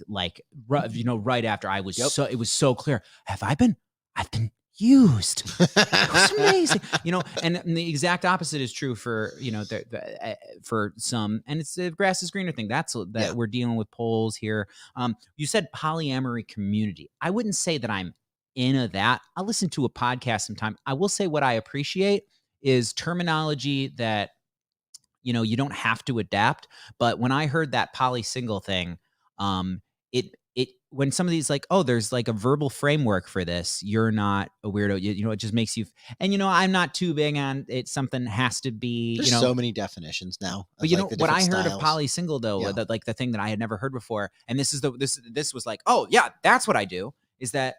right after I was so, it was so clear. I've been used. It was amazing, and the exact opposite is true for, for some, and it's the grass is greener thing. We're dealing with polls here. You said polyamory community. I wouldn't say that I'm into that. I listen to a podcast sometime. I will say what I appreciate is terminology that, you don't have to adapt. But when I heard that poly-single thing, when some of these like, oh, there's like a verbal framework for this, you're not a weirdo. It just makes you, and I'm not too big on it. Something has to be, There's so many definitions now. But what I heard of poly-single though, like the thing that I had never heard before, and this was like, oh yeah, that's what I do, is that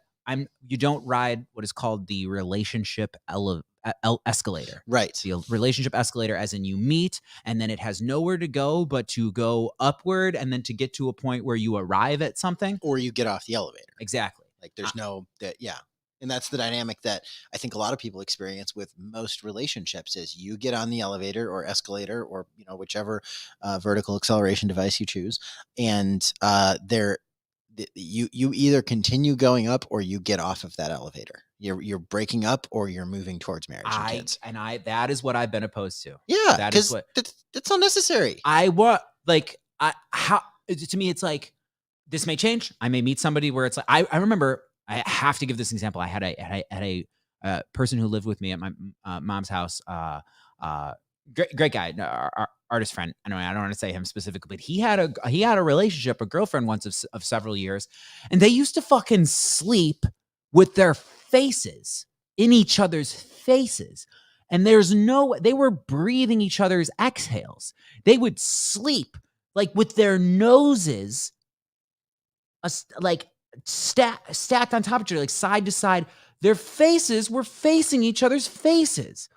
you don't ride what is called the relationship escalator. Right. The relationship escalator, as in you meet and then it has nowhere to go but to go upward, and then to get to a point where you arrive at something. Or you get off the elevator. Exactly. Like there's and that's the dynamic that I think a lot of people experience with most relationships is you get on the elevator or escalator or, whichever vertical acceleration device you choose. And you either continue going up or you get off of that elevator. You're breaking up or you're moving towards marriage and kids. That is what I've been opposed to. Yeah, that is what that's unnecessary. To me, it's like, this may change. I may meet somebody where it's like, I remember, I have to give this example. I had a person who lived with me at my mom's house. Great guy, our artist friend. Anyway, I don't want to say him specifically, but he had a relationship, a girlfriend once of several years, and they used to fucking sleep with their faces in each other's faces. And they were breathing each other's exhales. They would sleep like with their noses, like stacked on top of each other, like side to side. Their faces were facing each other's faces.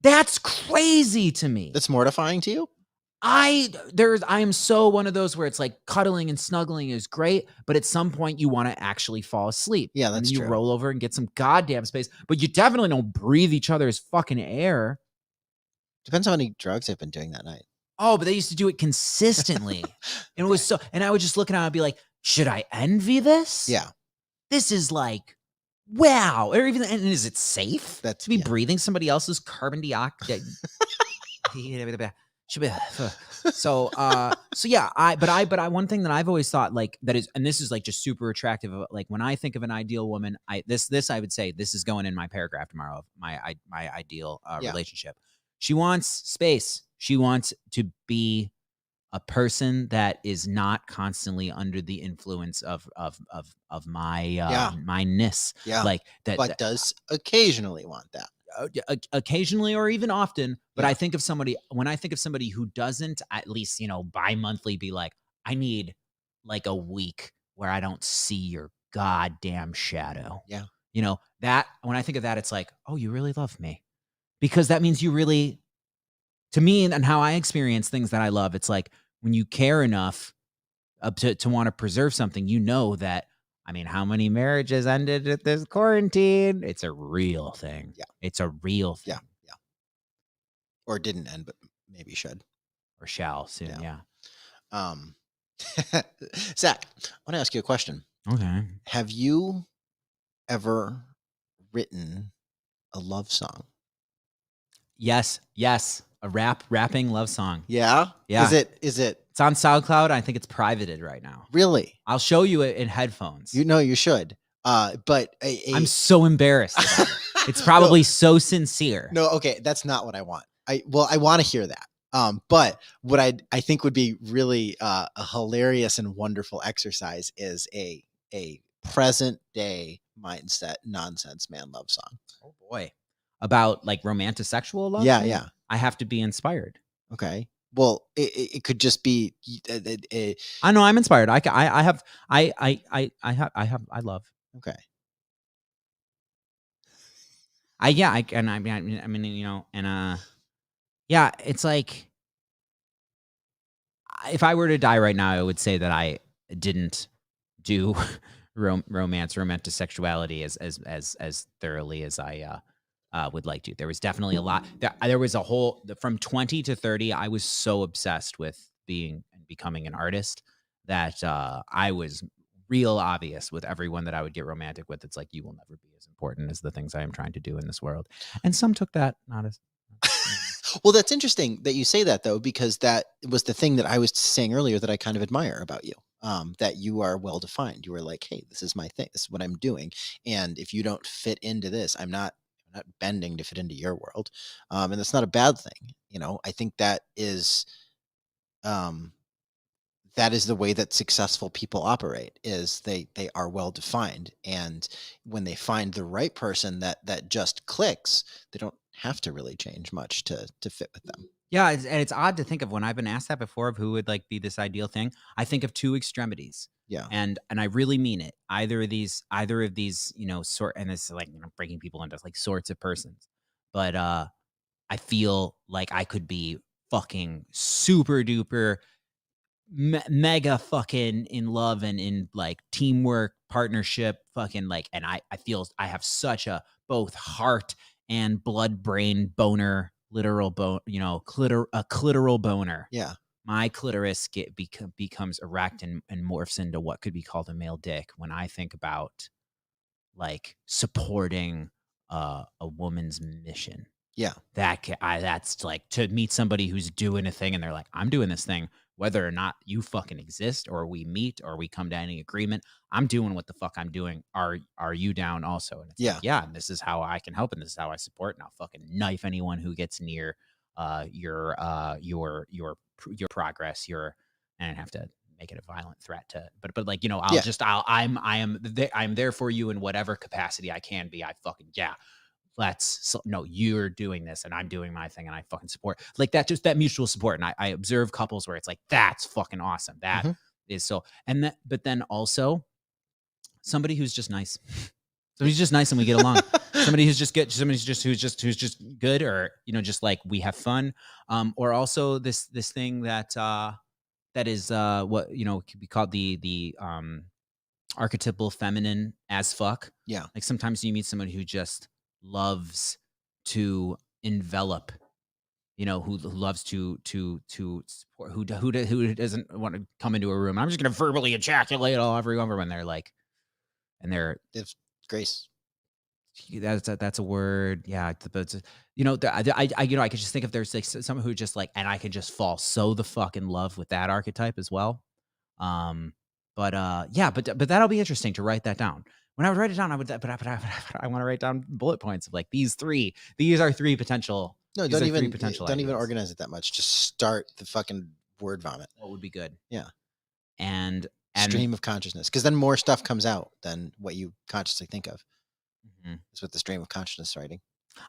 That's crazy to me. That's mortifying to you? I am so one of those where it's like cuddling and snuggling is great, but at some point you want to actually fall asleep. Yeah, and that's then you true. roll over and get some goddamn space, but you definitely don't breathe each other's fucking air. Depends how many drugs I've been doing that night. Oh, but they used to do it consistently. And it was so, and I would just look at it and I'd be like, should I envy this? Yeah. This is like, wow. Or even, and is it safe That's- to be yeah. breathing somebody else's carbon dioxide? Should be so yeah, but one thing that I've always thought like that is, and this is like just super attractive, like when I think of an ideal woman, this I would say this is going in my paragraph tomorrow of my ideal Yeah. relationship. She wants space. She wants to be a person that is not constantly under the influence of my Yeah. myness. Yeah. Like that, But does occasionally want that. occasionally or even often, but Yeah. I think of somebody, when I think of somebody who doesn't at least, bi-monthly be like, I need like a week where I don't see your goddamn shadow. Yeah. That when I think of that, it's like, oh, you really love me, because that means you really, to me, and how I experience things that I love, it's like when you care enough to want to preserve something, that, I mean, how many marriages ended at this quarantine? It's a real thing. Yeah. It's a real thing. Yeah. Yeah. Or didn't end, but maybe should. Or shall soon. Yeah. Zach, I want to ask you a question. Okay. Have you ever written a love song? Yes. A rapping love song. Yeah. Yeah. Is it It's on SoundCloud. I think it's privated right now. really? I'll show you it in headphones. You should. But I'm so embarrassed about it. It's probably so sincere. No, okay, that's not what I want. I want to hear that. But what I think would be really a hilarious and wonderful exercise is a present day mindset nonsense man love song. Oh boy. About like romantic-sexual love? Yeah, maybe? yeah. I have to be inspired. Okay. Well, it could just be. I know I'm inspired. I love. Okay. Yeah, it's like, if I were to die right now, I would say that I didn't do romantic sexuality as thoroughly as I would like to. There was definitely a lot. There was a whole, from 20 to 30, I was so obsessed with being and becoming an artist that I was real obvious with everyone that I would get romantic with. It's like, you will never be as important as the things I am trying to do in this world. And some took that not as. Well, that's interesting that you say that, though, because that was the thing that I was saying earlier that I kind of admire about you. That you are well defined. You were like, hey, this is my thing. This is what I'm doing. And if you don't fit into this, I'm not bending to fit into your world. And that's not a bad thing. I think that is the way that successful people operate, is they are well defined. And when they find the right person that just clicks, they don't have to really change much to fit with them. Yeah, it's odd to think of, when I've been asked that before, of who would like be this ideal thing. I think of two extremities. Yeah. And I really mean it. Either of these, sort, and this is like, breaking people into like sorts of persons. But I feel like I could be fucking super duper mega fucking in love and in like teamwork, partnership, fucking like, and I feel I have such a both heart and blood brain boner, literal bone, a clitoral boner. Yeah. My clitoris becomes erect and morphs into what could be called a male dick when I think about like supporting a woman's mission. Yeah. That's like, to meet somebody who's doing a thing and they're like, I'm doing this thing, whether or not you fucking exist or we meet or we come to any agreement, I'm doing what the fuck I'm doing. Are you down also? And it's Yeah. like, yeah, and this is how I can help, and this is how I support, and I'll fucking knife anyone who gets near your progress, and have to make it a violent threat to, but like, I'm there for you in whatever capacity I can be. I fucking, yeah. No, you're doing this and I'm doing my thing and I fucking support, like that, just that mutual support. And I observe couples where it's like, that's fucking awesome. That is so, but then also somebody who's just nice. So he's just nice and we get along. somebody who's just good, who's just good, or just like we have fun. Or also this thing that is what could be called the archetypal feminine as fuck. Yeah. Like sometimes you meet someone who just loves to envelop, who loves to support, who doesn't want to come into a room. I'm just gonna verbally ejaculate all everyone when they're like, and they're It's grace. that's a word. Yeah, but I could just think if there's like someone who just like, and I could just fall so the fuck in love with that archetype as well. Yeah, but that'll be interesting to write that down. When I would write it down, I would, I want to write down bullet points of like these are three potential. No, these don't are three even potential don't even ideas. organize it that much. Just start the fucking word vomit. What would be good? Yeah. And Stream of consciousness, because then more stuff comes out than what you consciously think of. That's what the stream of consciousness writing.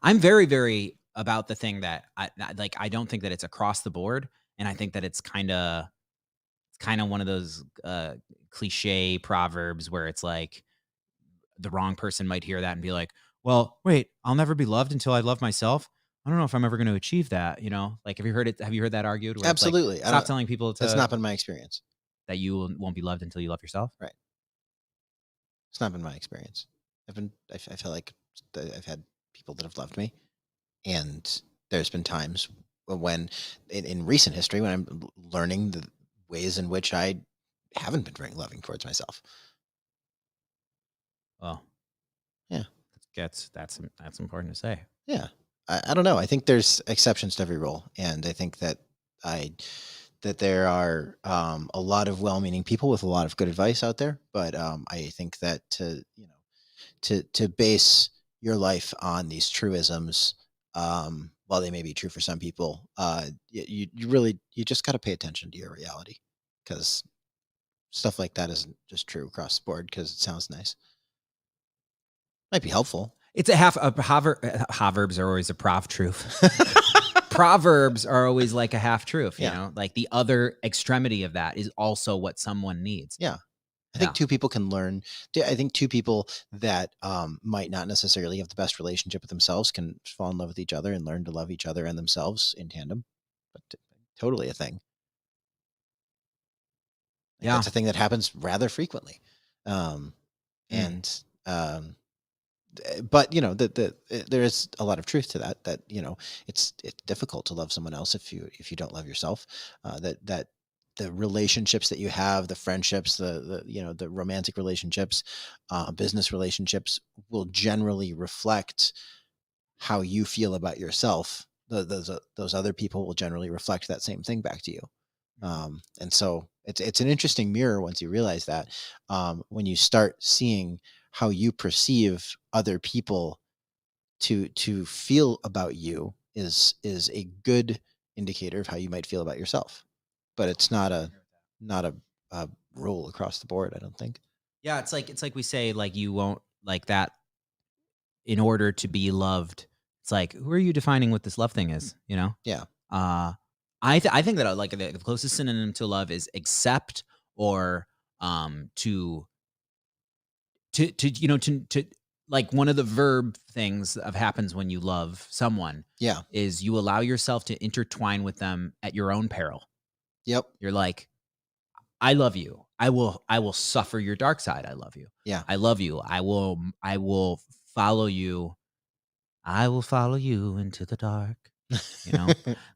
I'm very, very about the thing that I don't think that it's across the board, and I think that it's kind of one of those cliche proverbs where it's like the wrong person might hear that and be like, well, wait, I'll never be loved until I love myself. I don't know if I'm ever going to achieve that. Like, have you heard it? Have you heard that argued? Where it's like, Absolutely. stop telling people That's not been my experience. that you won't be loved until you love yourself. Right. It's not been my experience. I feel like I've had people that have loved me, and there's been times when in recent history when I'm learning the ways in which I haven't been very loving towards myself. Well, yeah, that's important to say. Yeah, I don't know. I think there's exceptions to every rule, and I think that there are a lot of well-meaning people with a lot of good advice out there, but I think that to base your life on these truisms, while they may be true for some people, you just got to pay attention to your reality, because stuff like that isn't just true across the board because it sounds nice. Might be helpful. It's proverbs are always a truth. Proverbs are always like a half truth, like the other extremity of that is also what someone needs. Yeah. I think two people can learn. I think two people that might not necessarily have the best relationship with themselves can fall in love with each other and learn to love each other and themselves in tandem. But totally a thing. Yeah. That's a thing that happens rather frequently. But there is a lot of truth to that. That it's difficult to love someone else if you don't love yourself. That the relationships that you have, the friendships, the romantic relationships, business relationships will generally reflect how you feel about yourself. Those other people will generally reflect that same thing back to you. And so it's an interesting mirror once you realize that, when you start seeing how you perceive other people to feel about you is a good indicator of how you might feel about yourself. But it's not a rule across the board, I don't think. Yeah, it's like we say, like, you won't like that in order to be loved. It's like, who are you defining what this love thing is? Yeah. I think that like the closest synonym to love is accept, or to like one of the verb things that happens when you love someone. Yeah. Is you allow yourself to intertwine with them at your own peril. Yep. You're like, I love you. I will suffer your dark side. I love you. Yeah. I love you. I will follow you. I will follow you into the dark.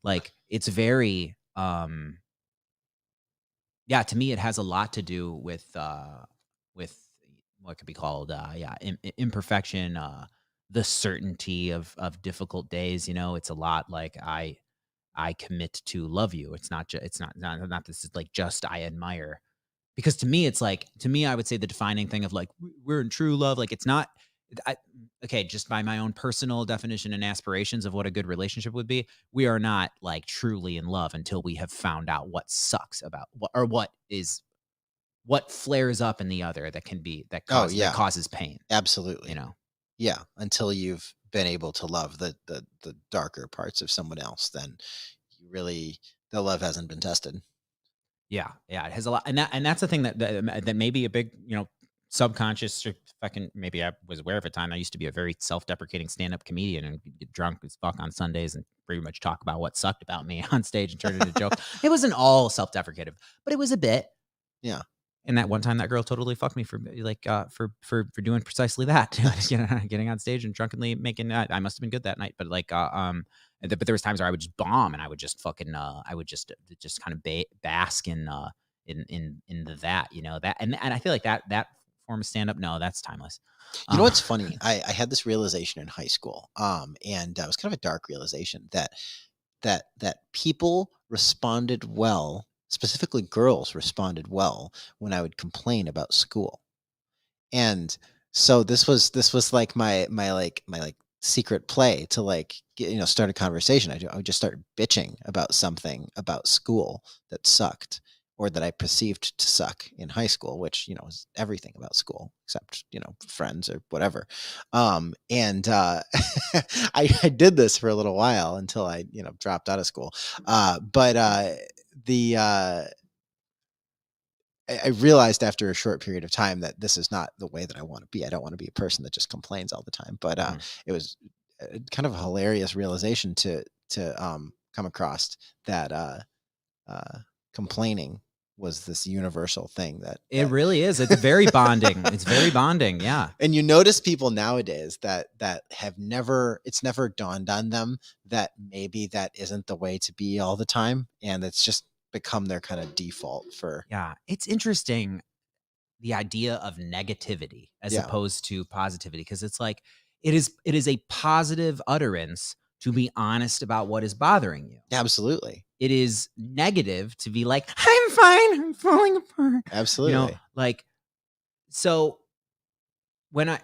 Like, it's very yeah, to me it has a lot to do with what could be called imperfection, the certainty of difficult days. It's a lot like I commit to love you. It's not this is like just I admire. Because to me, it's like, I would say the defining thing of like, we're in true love. Like, it's not, just by my own personal definition and aspirations of what a good relationship would be, we are not like truly in love until we have found out what sucks about what flares up in the other that causes pain. Absolutely. Yeah. Until you've been able to love the darker parts of someone else, then the love hasn't been tested. Yeah, it has a lot, and that's the thing that may be a big, subconscious or fucking maybe I was aware of a time. I used to be a very self-deprecating stand-up comedian and get drunk as fuck on Sundays and pretty much talk about what sucked about me on stage and turn it into jokes. It wasn't all self-deprecative, but it was a bit. Yeah. And that one time that girl totally fucked me for like for doing precisely that. Nice. Getting on stage and drunkenly making I must have been good that night, but like but there was times where I would just bomb and I would just fucking I would just kind of bask in the that, you know, that and I feel like that form of stand up, no, that's timeless. You know what's funny? I had this realization in high school, and it was kind of a dark realization that people responded well, specifically girls responded well when I would complain about school. And so this was like my secret play to like start a conversation. I would just start bitching about something about school that sucked or that I perceived to suck in high school, which is everything about school except friends or whatever. And I did this for a little while until I dropped out of school. But the I realized after a short period of time that this is not the way that I want to be. I don't want to be a person that just complains all the time. But it was kind of a hilarious realization to come across that complaining was this universal thing that It really is. It's very bonding. It's very bonding. Yeah. and you notice people nowadays that have it's never dawned on them that maybe that isn't the way to be all the time, and it's just become their kind of default for Yeah. It's interesting, the idea of negativity as Yeah. opposed to positivity, because it's like it is a positive utterance to be honest about what is bothering you. Absolutely. It is negative to be like, I'm fine, I'm falling apart. Absolutely. Like, so when I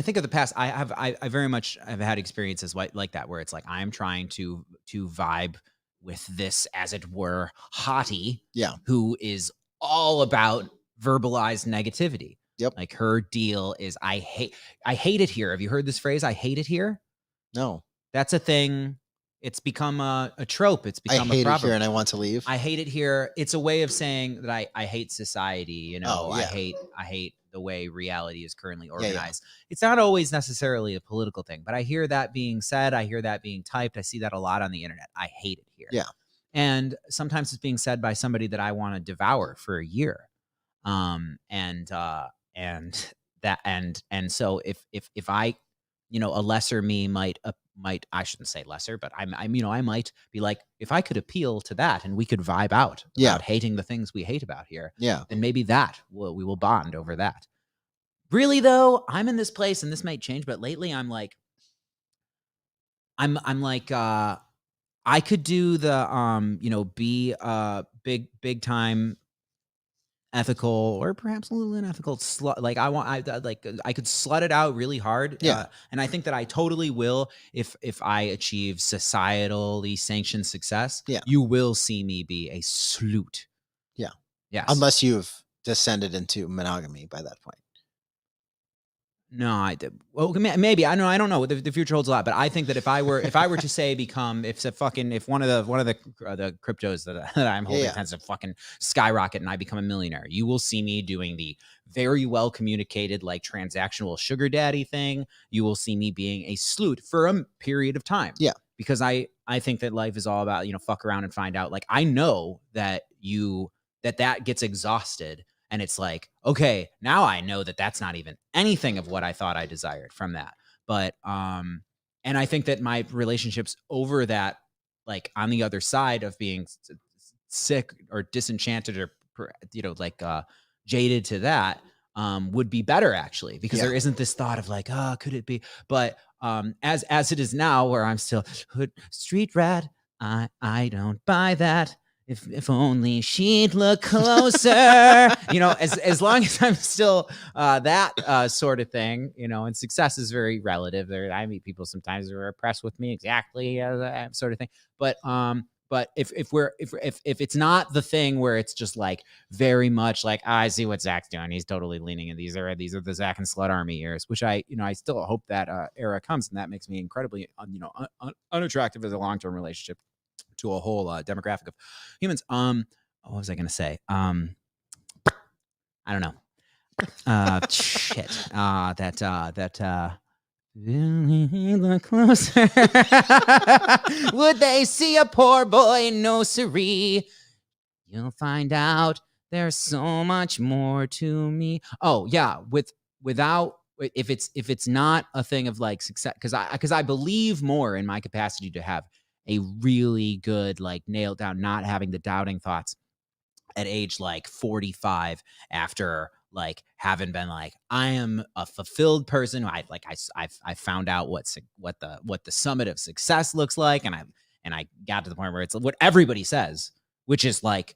think of the past, I very much have had experiences like that where it's like I'm trying to vibe with this, as it were, hottie, Yeah. who is all about verbalized negativity. Yep. Like her deal is I hate it here. Have you heard this phrase? I hate it here. No. That's a thing. It's become a trope. It's I become a hate it proverb. here and I want to leave. I hate it here. It's a way of saying that I hate society. Oh, yeah. I hate the way reality is currently yeah. organized. It's not always necessarily a political thing, but I hear that being said. I hear that being typed. I see that a lot on the internet. I hate it here. Yeah. And sometimes it's being said by somebody that I want to devour for a year. And so if I, a lesser me might I shouldn't say lesser, but I might be like, if I could appeal to that and we could vibe out Yeah. about hating the things we hate about here, Yeah. then maybe we will bond over that. Really though, I'm in this place, and this might change, but lately I'm like, I could do the be big time ethical, or perhaps a little unethical slut. Like I could slut it out really hard. Yeah. And I think that I totally will if I achieve societally sanctioned success. Yeah. You will see me be a sleut. Yeah. Yes. Unless you've descended into monogamy by that point. No, I did. Well, maybe I don't know. The future holds a lot, but I think that if I were to say if one of the cryptos that I'm holding Yeah. tends to fucking skyrocket and I become a millionaire, you will see me doing the very well communicated like transactional sugar daddy thing. You will see me being a sleut for a period of time. Yeah. Because I think that life is all about fuck around and find out. Like I know that that gets exhausted. And it's like, okay, now I know that that's not even anything of what I thought I desired from that. But, and I think that my relationships over that, like on the other side of being sick or disenchanted or, jaded to that, would be better actually, because there isn't this thought of like, oh, could it be? But, as it is now, where I'm still hood street rat, I don't buy that. If only she'd look closer, as long as I'm still that sort of thing, and success is very relative. I meet people sometimes who are impressed with me exactly that sort of thing. But if it's not the thing where it's just like very much like, I see what Zach's doing, he's totally leaning in. These are the Zach and Slut Army years, which I still hope that era comes, and that makes me incredibly unattractive as a long-term relationship to a whole demographic of humans. What was I going to say? I don't know. Shit. Look closer. Would they see a poor boy? No, siree. You'll find out there's so much more to me. Oh yeah, without if it's not a thing of like success, because I believe more in my capacity to have a really good like nailed down, not having the doubting thoughts at age like 45 after like having been like I am a fulfilled person. I found out what the summit of success looks like, and I got to the point where it's what everybody says, which is like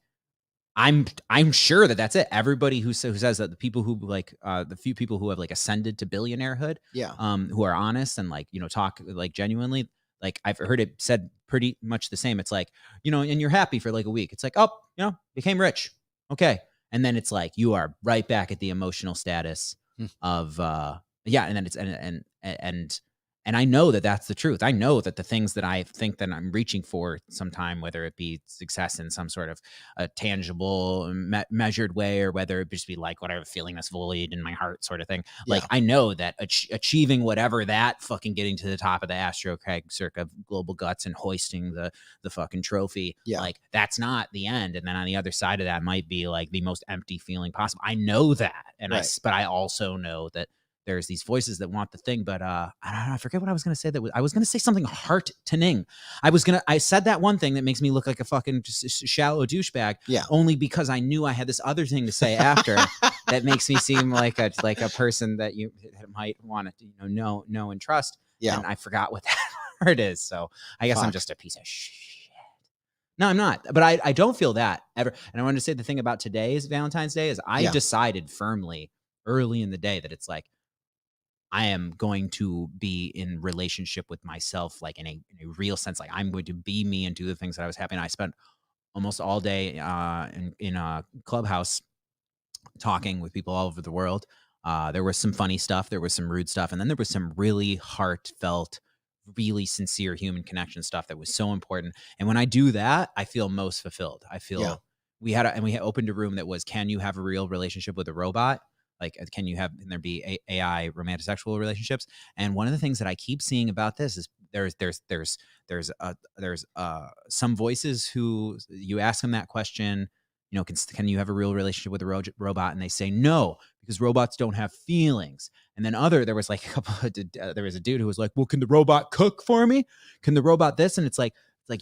I'm sure that that's it. Everybody who says that, the people who like the few people who have like ascended to billionairehood, Yeah. who are honest and like talk like genuinely, like I've heard it said pretty much the same. It's like and you're happy for like a week. It's like, oh, became rich, okay, and then it's like you are right back at the emotional status of yeah, and then it's and I know that that's the truth. I know that the things that I think that I'm reaching for sometime, whether it be success in some sort of a tangible, measured way, or whether it just be like whatever feeling that's void in my heart sort of thing. Yeah. Like I know that achieving whatever that fucking getting to the top of the Astro Keg circa of global guts and hoisting the fucking trophy, Yeah. like that's not the end. And then on the other side of that might be like the most empty feeling possible. I know that, and Right. but I also know that there's these voices that want the thing, but I don't know. I forget what I was going to say. I was going to say something heartening. I said that one thing that makes me look like a fucking just shallow douchebag. Yeah. Only because I knew I had this other thing to say after that makes me seem like a person that you might want to know and trust. Yeah. And I forgot what that word is. So I guess I'm Fuck. just a piece of shit. No, I'm not. But I don't feel that ever. And I wanted to say the thing about today's Valentine's Day is I decided firmly early in the day that it's like, I am going to be in relationship with myself, like in a real sense. Like I'm going to be me and do the things that I was happy. And I spent almost all day in a Clubhouse talking with people all over the world. There was some funny stuff, there was some rude stuff, and then there was some really heartfelt, really sincere human connection stuff that was so important. And when I do that, I feel most fulfilled. I feel we had opened a room that was, can you have a real relationship with a robot? Like, can there be AI romantic sexual relationships? And one of the things that I keep seeing about this is there's some voices who you ask them that question, can you have a real relationship with a robot? And they say no, because robots don't have feelings. And then there was like a couple there was a dude who was like, well, can the robot cook for me? Can the robot this? And it's like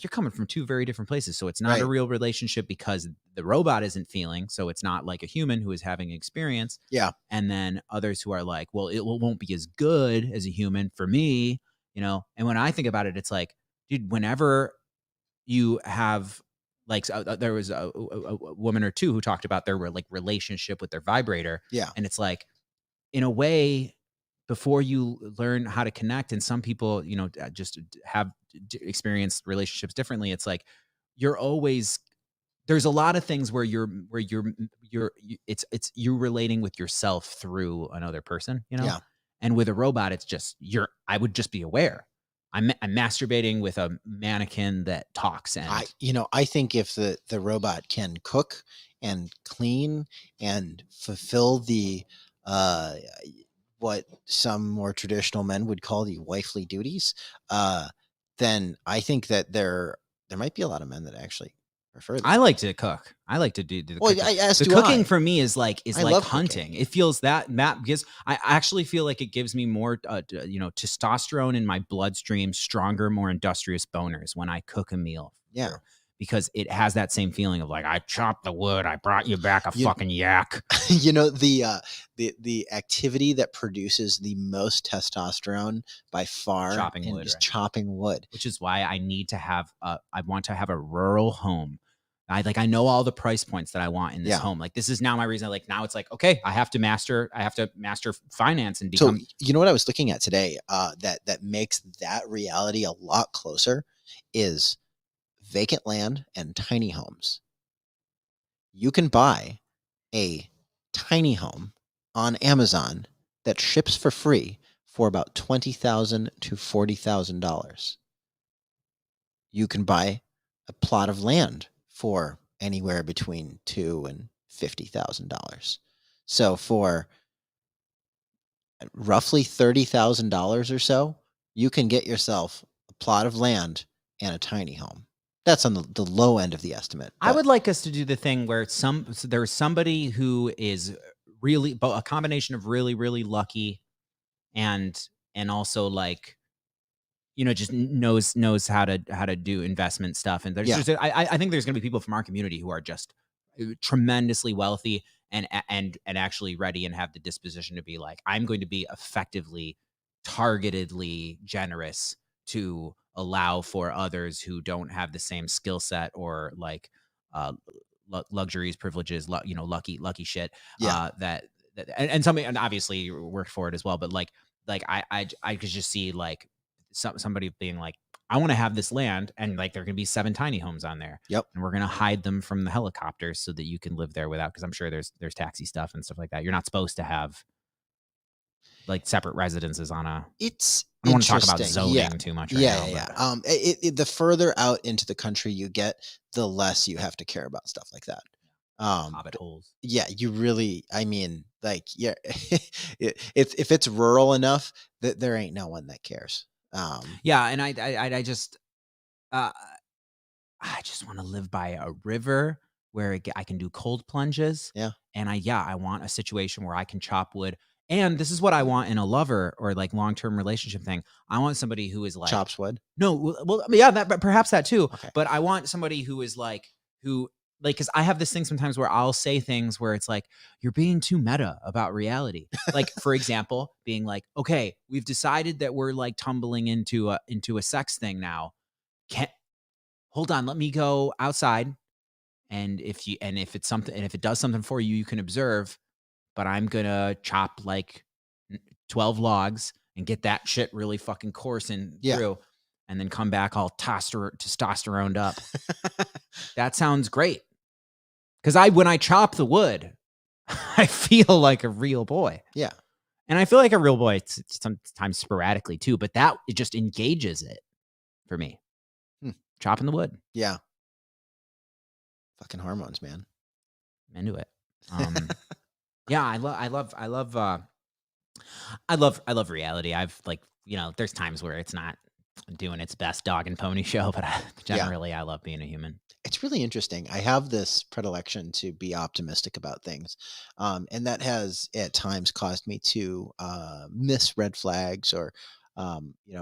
you're coming from two very different places. So it's not a real relationship because the robot isn't feeling. So it's not like a human who is having experience. Yeah. And then others who are like, well, it won't be as good as a human for me, And when I think about it, it's like, dude, whenever you have like, there was a woman or two who talked about their like relationship with their vibrator. Yeah. And it's like, in a way, before you learn how to connect, and some people, just have experienced relationships differently. It's like, there's a lot of things where you're relating with yourself through another person, Yeah. And with a robot, it's just I would just be aware. I'm masturbating with a mannequin that talks. And I think if the robot can cook and clean and fulfill the what some more traditional men would call the wifely duties, then I think that there might be a lot of men that actually prefer that. I like to cook. I like to do the Well, cooking. the cooking for me is like love hunting. cooking. It feels that gives. I actually feel like it gives me more, testosterone in my bloodstream, stronger, more industrious boners when I cook a meal. Yeah. Because it has that same feeling of like, I chopped the wood, I brought you back a fucking yak. The activity that produces the most testosterone by far is chopping wood. Which is why I need to have I want to have a rural home. I know all the price points that I want in this home. Like, this is now my reason. Like, now it's like, okay, I have to master finance and become. So, you know what I was looking at today, that makes that reality a lot closer is vacant land and tiny homes. You can buy a tiny home on Amazon that ships for free for about $20,000 to $40,000. You can buy a plot of land for anywhere between $2,000 and $50,000. So for roughly $30,000 or so, you can get yourself a plot of land and a tiny home. That's on the low end of the estimate. I but- would like us to do the thing where so there's somebody who is really a combination of really, really lucky and also like, you know, just knows how to do investment stuff. And Yeah. I think there's going to be people from our community who are just tremendously wealthy and actually ready and have the disposition to be like, I'm going to be effectively targetedly generous to allow for others who don't have the same skill set or like uh luxuries, privileges, you know, lucky shit. Yeah. And somebody, and obviously worked for it as well, but like I could just see like somebody being like, I want to have this land, and like there can be 7 tiny homes on there. Yep. And we're gonna hide them from the helicopters so that you can live there without, because I'm sure there's taxi stuff and stuff like that. You're not supposed to have like separate residences on a. It's I don't want to talk about interesting. zoning too much right now. Yeah. The further out into the country you get, the less you have to care about stuff like that. Hobbit holes. Yeah, you really, I mean, like, yeah, if it's rural enough that there ain't no one that cares. Yeah, and I just want to live by a river where I can do cold plunges. Yeah. And I want a situation where I can chop wood. And this is what I want in a lover or like long-term relationship thing. I want somebody who is like chops wood. No, well, yeah, but perhaps that too. Okay. But I want somebody who is like because I have this thing sometimes where I'll say things where it's like, you're being too meta about reality. Like, for example, being like, okay, we've decided that we're like tumbling into a sex thing now. Hold on, let me go outside. And if it's something, and if it does something for you, you can observe, but I'm gonna chop like 12 logs and get that shit really fucking coarse and through, and then come back all testosteroned up. That sounds great. Because when I chop the wood, I feel like a real boy. Yeah. And I feel like a real boy sometimes sporadically too, but it just engages it for me. Chopping the wood. Yeah. Fucking hormones, man. I'm into it. Yeah, I love reality. I've like, you know, there's times where it's not doing its best dog and pony show, but generally I love being a human. It's really interesting. I have this predilection to be optimistic about things. And that has at times caused me to miss red flags or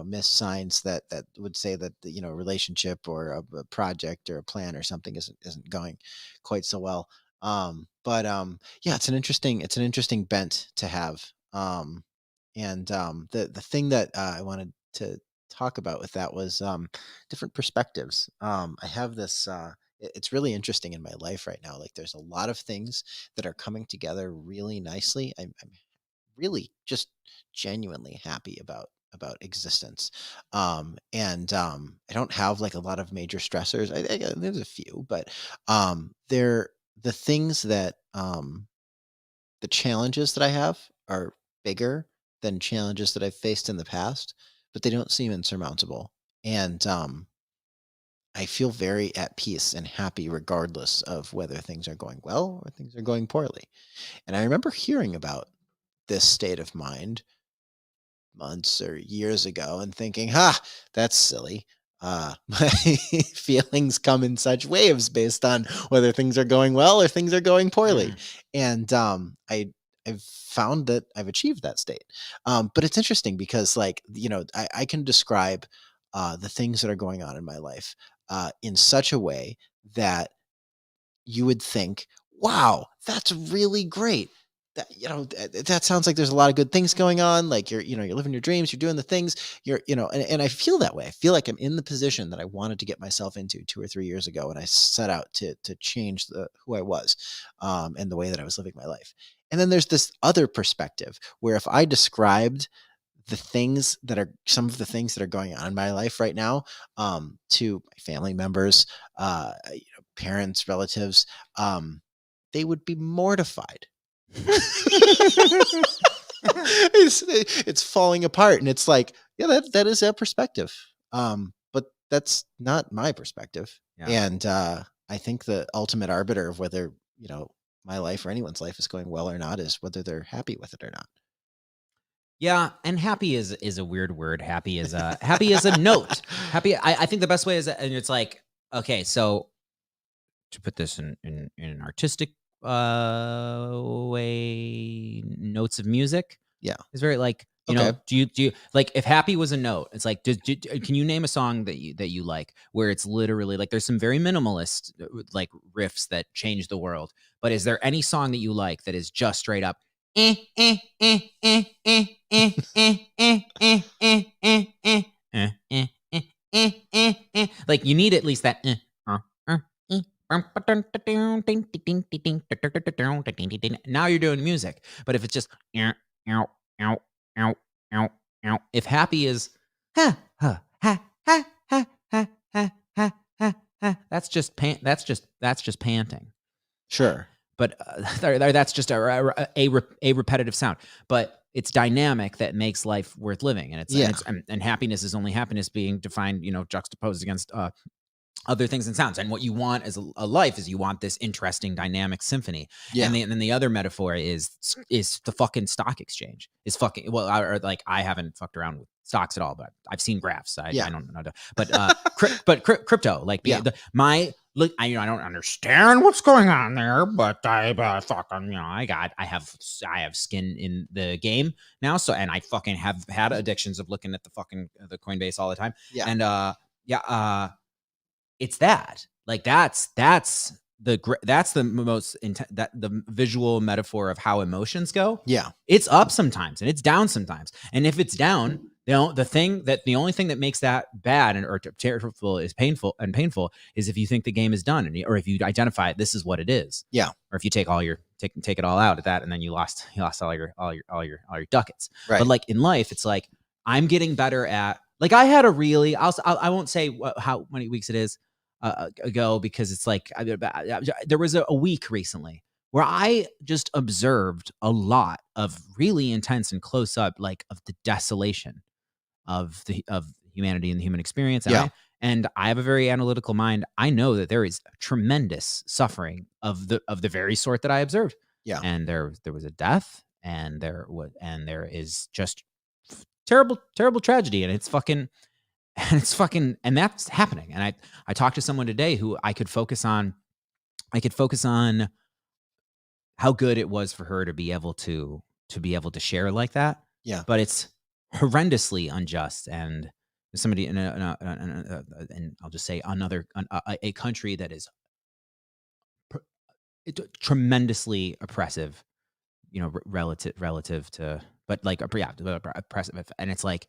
miss signs that would say that the relationship or a project or a plan or something isn't going quite so well. Yeah, it's an interesting bent to have. The thing that I wanted to talk about with that was different perspectives. I have this. It's really interesting in my life right now. Like, there's a lot of things that are coming together really nicely. I'm really just genuinely happy about existence. I don't have like a lot of major stressors. There's a few, but they're the things that the challenges that I have are bigger than challenges that I've faced in the past, but they don't seem insurmountable. And I feel very at peace and happy regardless of whether things are going well or things are going poorly. And I remember hearing about this state of mind months or years ago and thinking, that's silly. My feelings come in such waves based on whether things are going well or things are going poorly. And I've found that I've achieved that state. But it's interesting because, like, I can describe the things that are going on in my life in such a way that you would think, wow, that's really great. That sounds like there's a lot of good things going on. Like, you're living your dreams, you're doing the things and I feel that way. I feel like I'm in the position that I wanted to get myself into 2 or 3 years ago when I set out to change who I was, and the way that I was living my life. And then there's this other perspective where if I described some of the things that are going on in my life right now, to my family members, parents, relatives, they would be mortified. It's falling apart, and it's like, yeah, that is a perspective, but that's not my perspective. Yeah. And I think the ultimate arbiter of whether my life or anyone's life is going well or not is whether they're happy with it or not. Yeah, and happy is a weird word. Happy is a note. Happy. I think the best way is, and it's like, okay, so to put this in an artistic way, notes of music. Yeah. It's very like, you Okay. know, do you like, if happy was a note, it's like, can you name a song that you like where it's literally like, there's some very minimalist like riffs that change the world, but is there any song that you like that is just straight up like, you need at least that now you're doing music. But if it's just if happy is that's just panting. Sure. But that's just a repetitive sound. But it's dynamic that makes life worth living, and and happiness is only happiness being defined, you know, juxtaposed against other things and sounds. And what you want as a life is you want this interesting dynamic symphony. Yeah. And then the other metaphor is the fucking stock exchange. Is fucking, well, like, I haven't fucked around with stocks at all, but I've seen graphs. I don't know. But crypto, like, look, I don't understand what's going on there, but I fucking, you know, I have skin in the game now. So, and I fucking have had addictions of looking at the fucking the Coinbase all the time. Yeah. And it's that, like, that's the most the visual metaphor of how emotions go. Yeah. It's up sometimes and it's down sometimes. And if it's down, you know, the only thing that makes that bad or terrible is painful is if you think the game is done, or if you identify it, this is what it is. Yeah. Or if you take it all out at that, and then you lost all your ducats. Right. But like in life, it's like, I'm getting better at, like, I had a really, I won't say how many weeks it is ago, because it's like, there was a week recently where I just observed a lot of really intense and close up, like, of the desolation of humanity and the human experience. And I have a very analytical mind. I know that there is tremendous suffering of the very sort that I observed. Yeah. And there was a death, and there is just terrible tragedy, and it's fucking and that's happening. And I talked to someone today who I could focus on how good it was for her to be able to share like that. Yeah. But it's horrendously unjust. And somebody in and I'll just say a country that is tremendously oppressive, you know, relative to, but like, oppressive. And it's like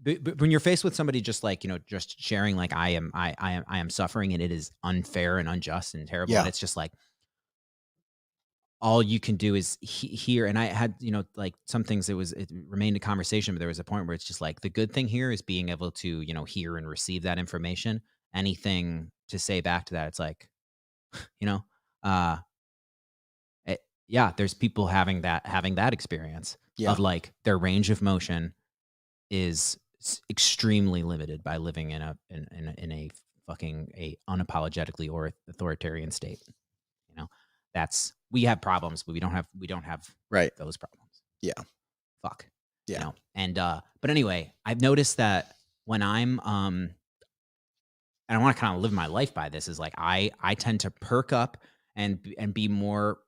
but when you're faced with somebody just like, you know, just sharing like, I am suffering, and it is unfair and unjust and terrible. Yeah. And it's just like, all you can do is hear. And I had, you know, like, some things, it remained a conversation, but there was a point where it's just like, the good thing here is being able to, you know, hear and receive that information. Anything to say back to that, it's like, you know, there's people having that experience of like, their range of motion is extremely limited by living in a fucking unapologetically or authoritarian state. You know, we have problems, but we don't have Right. those problems. Yeah. Fuck. Yeah. You know? And but anyway, I've noticed that when I'm and I want to kind of live my life by this, is like, I tend to perk up and be more,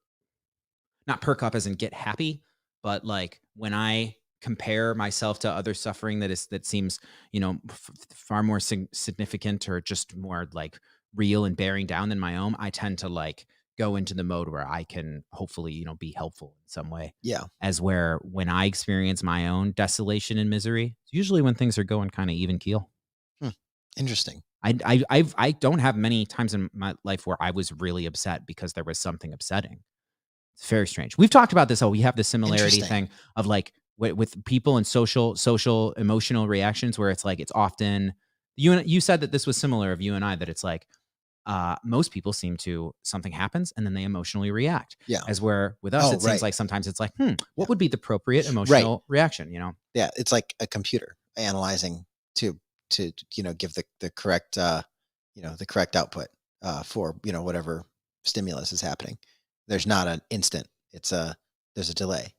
not perk up as in get happy, but like, when I compare myself to other suffering that seems, you know, far more significant, or just more like real and bearing down than my own, I tend to like go into the mode where I can hopefully, you know, be helpful in some way. Yeah. As where when I experience my own desolation and misery, it's usually when things are going kind of even keel. Interesting. I don't have many times in my life where I was really upset because there was something upsetting. It's very strange. We've talked about this. We have the similarity thing of like, with people and social emotional reactions, where it's like, it's often, you said that this was similar of you and I, that it's like, most people seem to, something happens and then they emotionally react. Yeah. As where with us, it seems like sometimes it's like, what would be the appropriate emotional reaction, you know? Yeah. It's like a computer analyzing to, you know, give the correct, you know, the correct output, for, you know, whatever stimulus is happening. There's not an instant. There's a delay.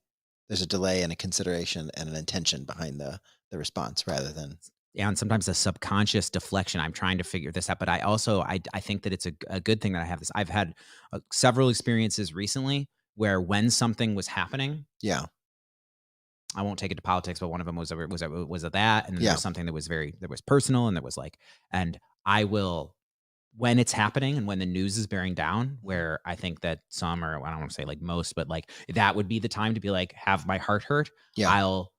There's a delay and a consideration and an intention behind the response rather than. Yeah, and sometimes a subconscious deflection. I'm trying to figure this out, but I think that it's a good thing that I have this. I've had several experiences recently where when something was happening, Yeah. I won't take it to politics, but one of them was that, and then Yeah. there's something that was personal, and there was like, and I will, when it's happening and when the news is bearing down, where I think that some, or I don't want to say like most, but like that would be the time to be like, have my heart hurt. Yeah. I'll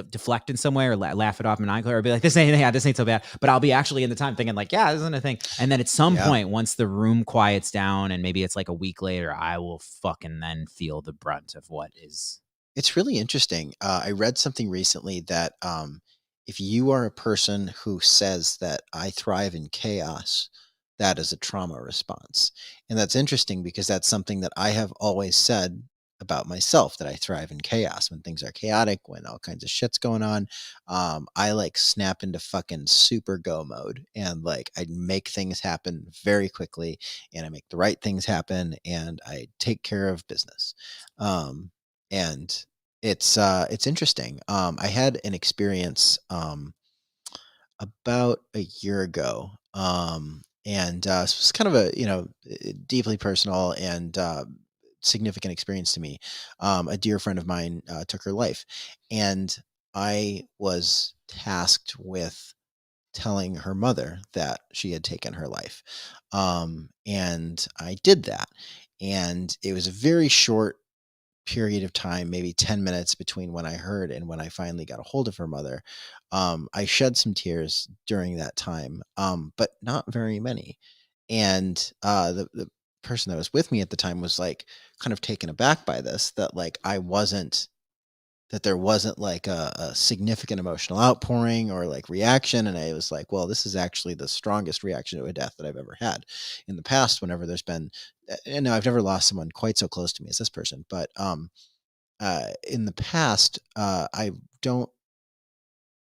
deflect in some way or laugh it off maniacally, or be like, this ain't so bad. But I'll be actually in the time thinking like, yeah, this isn't a thing. And then at some point, once the room quiets down and maybe it's like a week later, I will fucking then feel the brunt of what is. It's really interesting. I read something recently that if you are a person who says that I thrive in chaos, that is a trauma response. And that's interesting because that's something that I have always said about myself, that I thrive in chaos. When things are chaotic, when all kinds of shit's going on, I like snap into fucking super go mode, and like I make things happen very quickly, and I make the right things happen, and I take care of business. And it's interesting. I had an experience about a year ago, and this was kind of a deeply personal and significant experience to me. A dear friend of mine took her life, and I was tasked with telling her mother that she had taken her life, and I did that, and it was a very short period of time, maybe 10 minutes between when I heard and when I finally got a hold of her mother. I shed some tears during that time, but not very many. And the person that was with me at the time was like kind of taken aback by this, that like that there wasn't like a significant emotional outpouring or like reaction. And I was like, well, this is actually the strongest reaction to a death that I've ever had. In the past, whenever there's been, and no, I've never lost someone quite so close to me as this person, but in the past, I don't,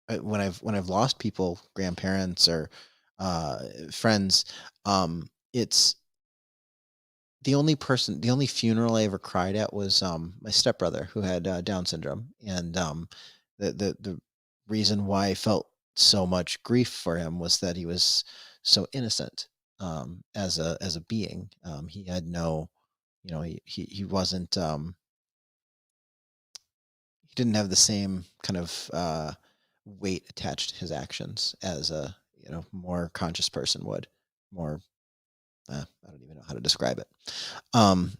when I've lost people, grandparents or friends, it's the only funeral I ever cried at was my stepbrother who had Down syndrome, and the reason why I felt so much grief for him was that he was so innocent, as a being. He had no, he wasn't, he didn't have the same kind of weight attached to his actions as a more conscious person would. More, I don't even know how to describe it.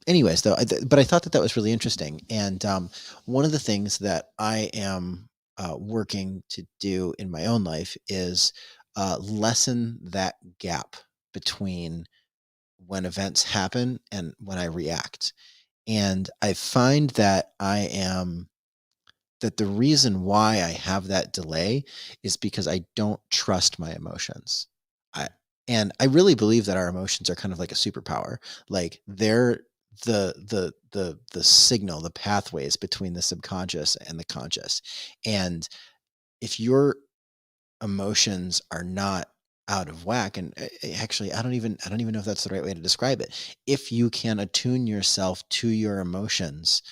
Anyways, though, but I thought that was really interesting. And one of the things that I am working to do in my own life is lessen that gap between when events happen and when I react. And I find that that the reason why I have that delay is because I don't trust my emotions. I and I really believe that our emotions are kind of like a superpower. Like they're the signal, the pathways between the subconscious and the conscious. And if your emotions are not out of whack, and actually I don't even know if that's the right way to describe it. If you can attune yourself to your emotions,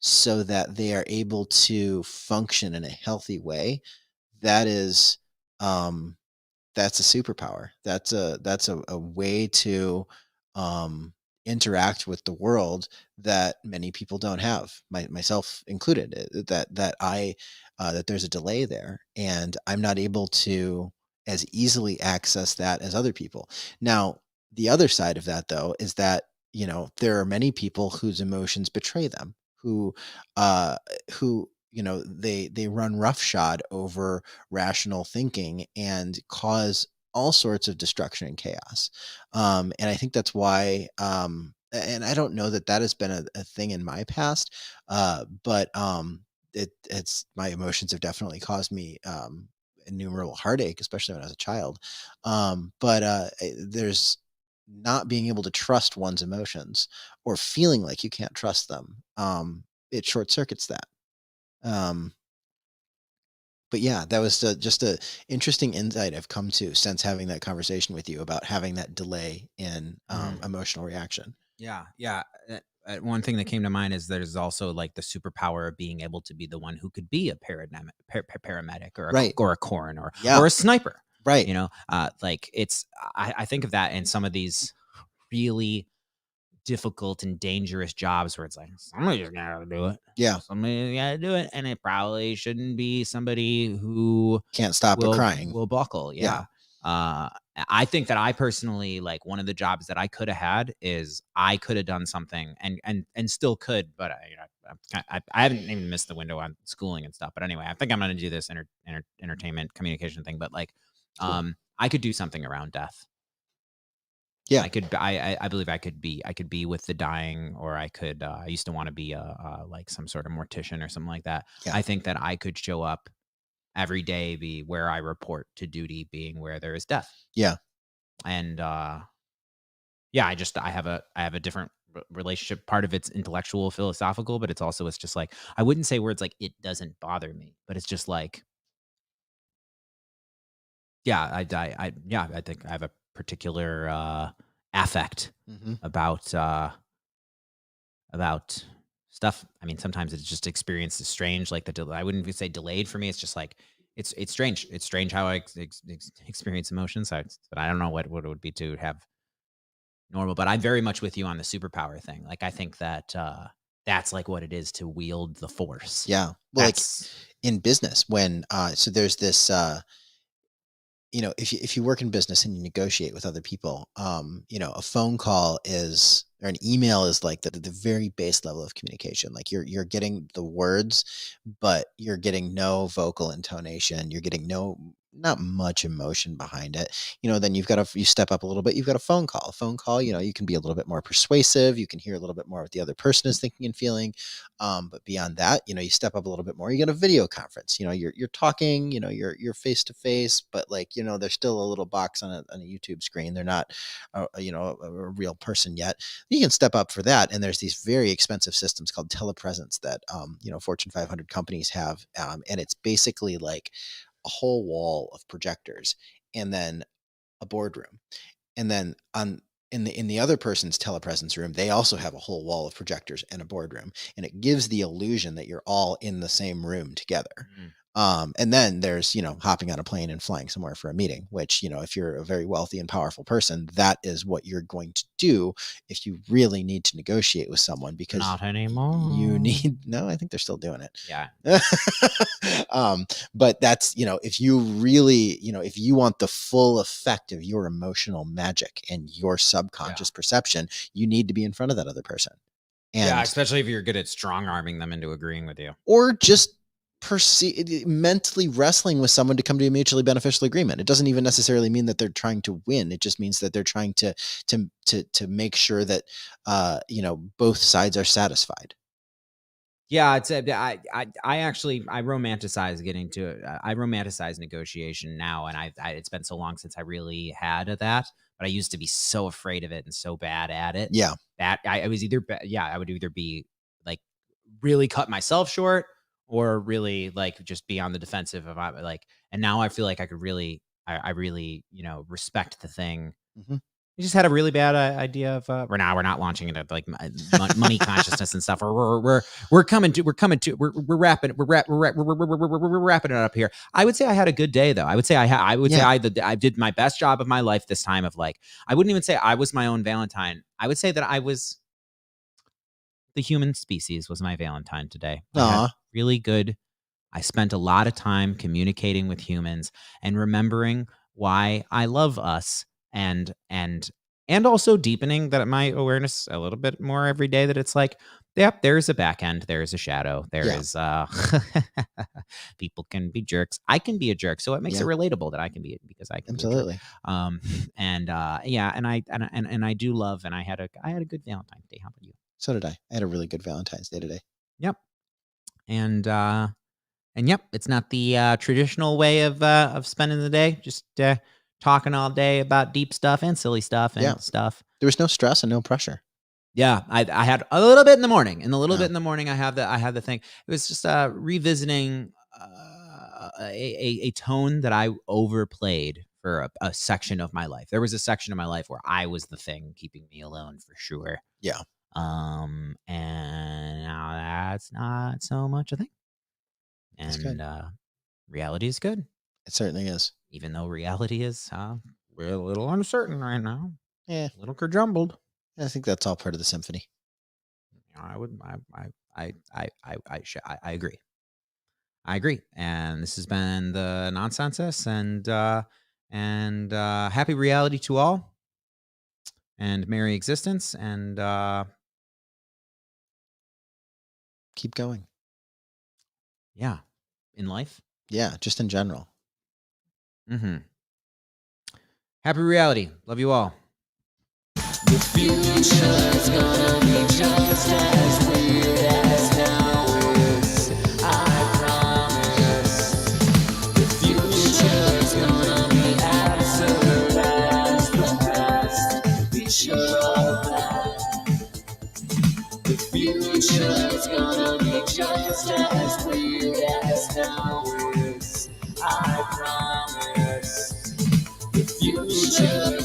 so that they are able to function in a healthy way, that is um that's a superpower. That's a way to um interact with the world that many people don't have, myself included. That there's a delay there, and I'm not able to as easily access that as other people. Now, the other side of that, though, is that there are many people whose emotions betray them, uh who they run roughshod over rational thinking and cause all sorts of destruction and chaos. And I think that's why, and I don't know that that has been a thing in my past, but it's my emotions have definitely caused me innumerable heartache, especially when I was a child. But there's not being able to trust one's emotions or feeling like you can't trust them. It short circuits that. Um, But yeah, that was just a interesting insight I've come to since having that conversation with you about having that delay in emotional reaction. Yeah. Yeah. One thing that came to mind is there's also like the superpower of being able to be the one who could be a paramedic or Right. or a coroner Yeah. or a sniper. Right. You know, like it's, I think of that in some of these really difficult and dangerous jobs where it's like somebody's gotta do it. Yeah. Somebody's gotta do it. And it probably shouldn't be somebody who Can't stop a crying. will buckle. Yeah. I think that I personally, like, one of the jobs that I could have had is I could have done something and still could, but I haven't even missed the window on schooling and stuff. But anyway, I think I'm going to do this entertainment communication thing, but like, Cool. I could do something around death. Yeah. I believe I could be with the dying, or I could, I used to want to be like some sort of mortician or something like that. Yeah. I think that I could show up every day, be where I report to duty, being where there is death. Yeah. And yeah, I have a different relationship. Part of it's intellectual, philosophical, but it's just like, I wouldn't say words like it doesn't bother me, but it's just like, yeah, I think I have a particular affect Mm-hmm. about stuff. I mean, sometimes it's just experienced as strange, like I wouldn't even say delayed for me. It's just like, it's strange. It's strange how I experience emotions. But I don't know what it would be to have normal. But I'm very much with you on the superpower thing. Like, I think that that's like what it is to wield the force. Yeah. Well, like That's in business, when so there's this if you work in business and you negotiate with other people, a phone call is, or an email is like the very base level of communication. Like you're getting the words, but you're getting no vocal intonation. You're getting not much emotion behind it. Then you step up a little bit. You've got a phone call. A phone call, you can be a little bit more persuasive. You can hear a little bit more what the other person is thinking and feeling. But beyond that, you step up a little bit more. You get a video conference. You're talking. You're face to face, but like there's still a little box on a YouTube screen. They're not, a real person yet. You can step up for that, and there's these very expensive systems called telepresence that Fortune 500 companies have, and it's basically like a whole wall of projectors, and then a boardroom, and then in the other person's telepresence room, they also have a whole wall of projectors and a boardroom, and it gives the illusion that you're all in the same room together. And then there's, hopping on a plane and flying somewhere for a meeting, which, if you're a very wealthy and powerful person, that is what you're going to do if you really need to negotiate with someone, because not anymore. No, I think they're still doing it. Yeah. But that's, if you really, if you want the full effect of your emotional magic and your subconscious perception, you need to be in front of that other person. And yeah, especially if you're good at strong arming them into agreeing with you, or just mentally wrestling with someone to come to a mutually beneficial agreement. It doesn't even necessarily mean that they're trying to win. It just means that they're trying to make sure that both sides are satisfied. Yeah, it's I actually I romanticize getting to it. I romanticize negotiation now, and it's been so long since I really had that. But I used to be so afraid of it and so bad at it. Yeah, that I was either I would either be like really cut myself short, or really like just be on the defensive of like. And now I feel like I could really, I really respect the thing. Mm-hmm. We just had a really bad idea of we're not launching it at like money consciousness and stuff. We're wrapping it up here. I would say I had a good day though. I would say I did my best job of my life this time. Of like, I wouldn't even say I was my own Valentine. I would say that I was the human species was my Valentine today. I had really good. I spent a lot of time communicating with humans and remembering why I love us, and also deepening that my awareness a little bit more every day, that it's like, yep, there's a back end, there's a shadow, there is people can be jerks. I can be a jerk, so it makes it relatable that I can be it, because I can absolutely. And I do love, and I had a good Valentine's Day. How about you? So did I. I had a really good Valentine's Day today. Yep. And yep, it's not the traditional way of spending the day. Just talking all day about deep stuff and silly stuff and stuff. There was no stress and no pressure. Yeah, I had a little bit in the morning. In the little bit in the morning, I had the thing. It was just revisiting a tone that I overplayed for a section of my life. There was a section of my life where I was the thing keeping me alone for sure. Yeah. And now that's not so much a thing. That's And good. reality is good, It certainly is. even though reality is we're a little uncertain right now, Yeah. a little kerjumbled. I think that's all part of the symphony. I agree. I agree. And this has been the Nonsensus, and happy reality to all, and merry existence, and Keep going. yeah, in life. Yeah, just in general. Mm-hmm. Happy reality. Love you all. The future's gonna be just as weird as now is. I promise. The future's gonna be absolute as the past. Be sure of that. The future's gonna be just as weird as now is. I promise. The future's gonna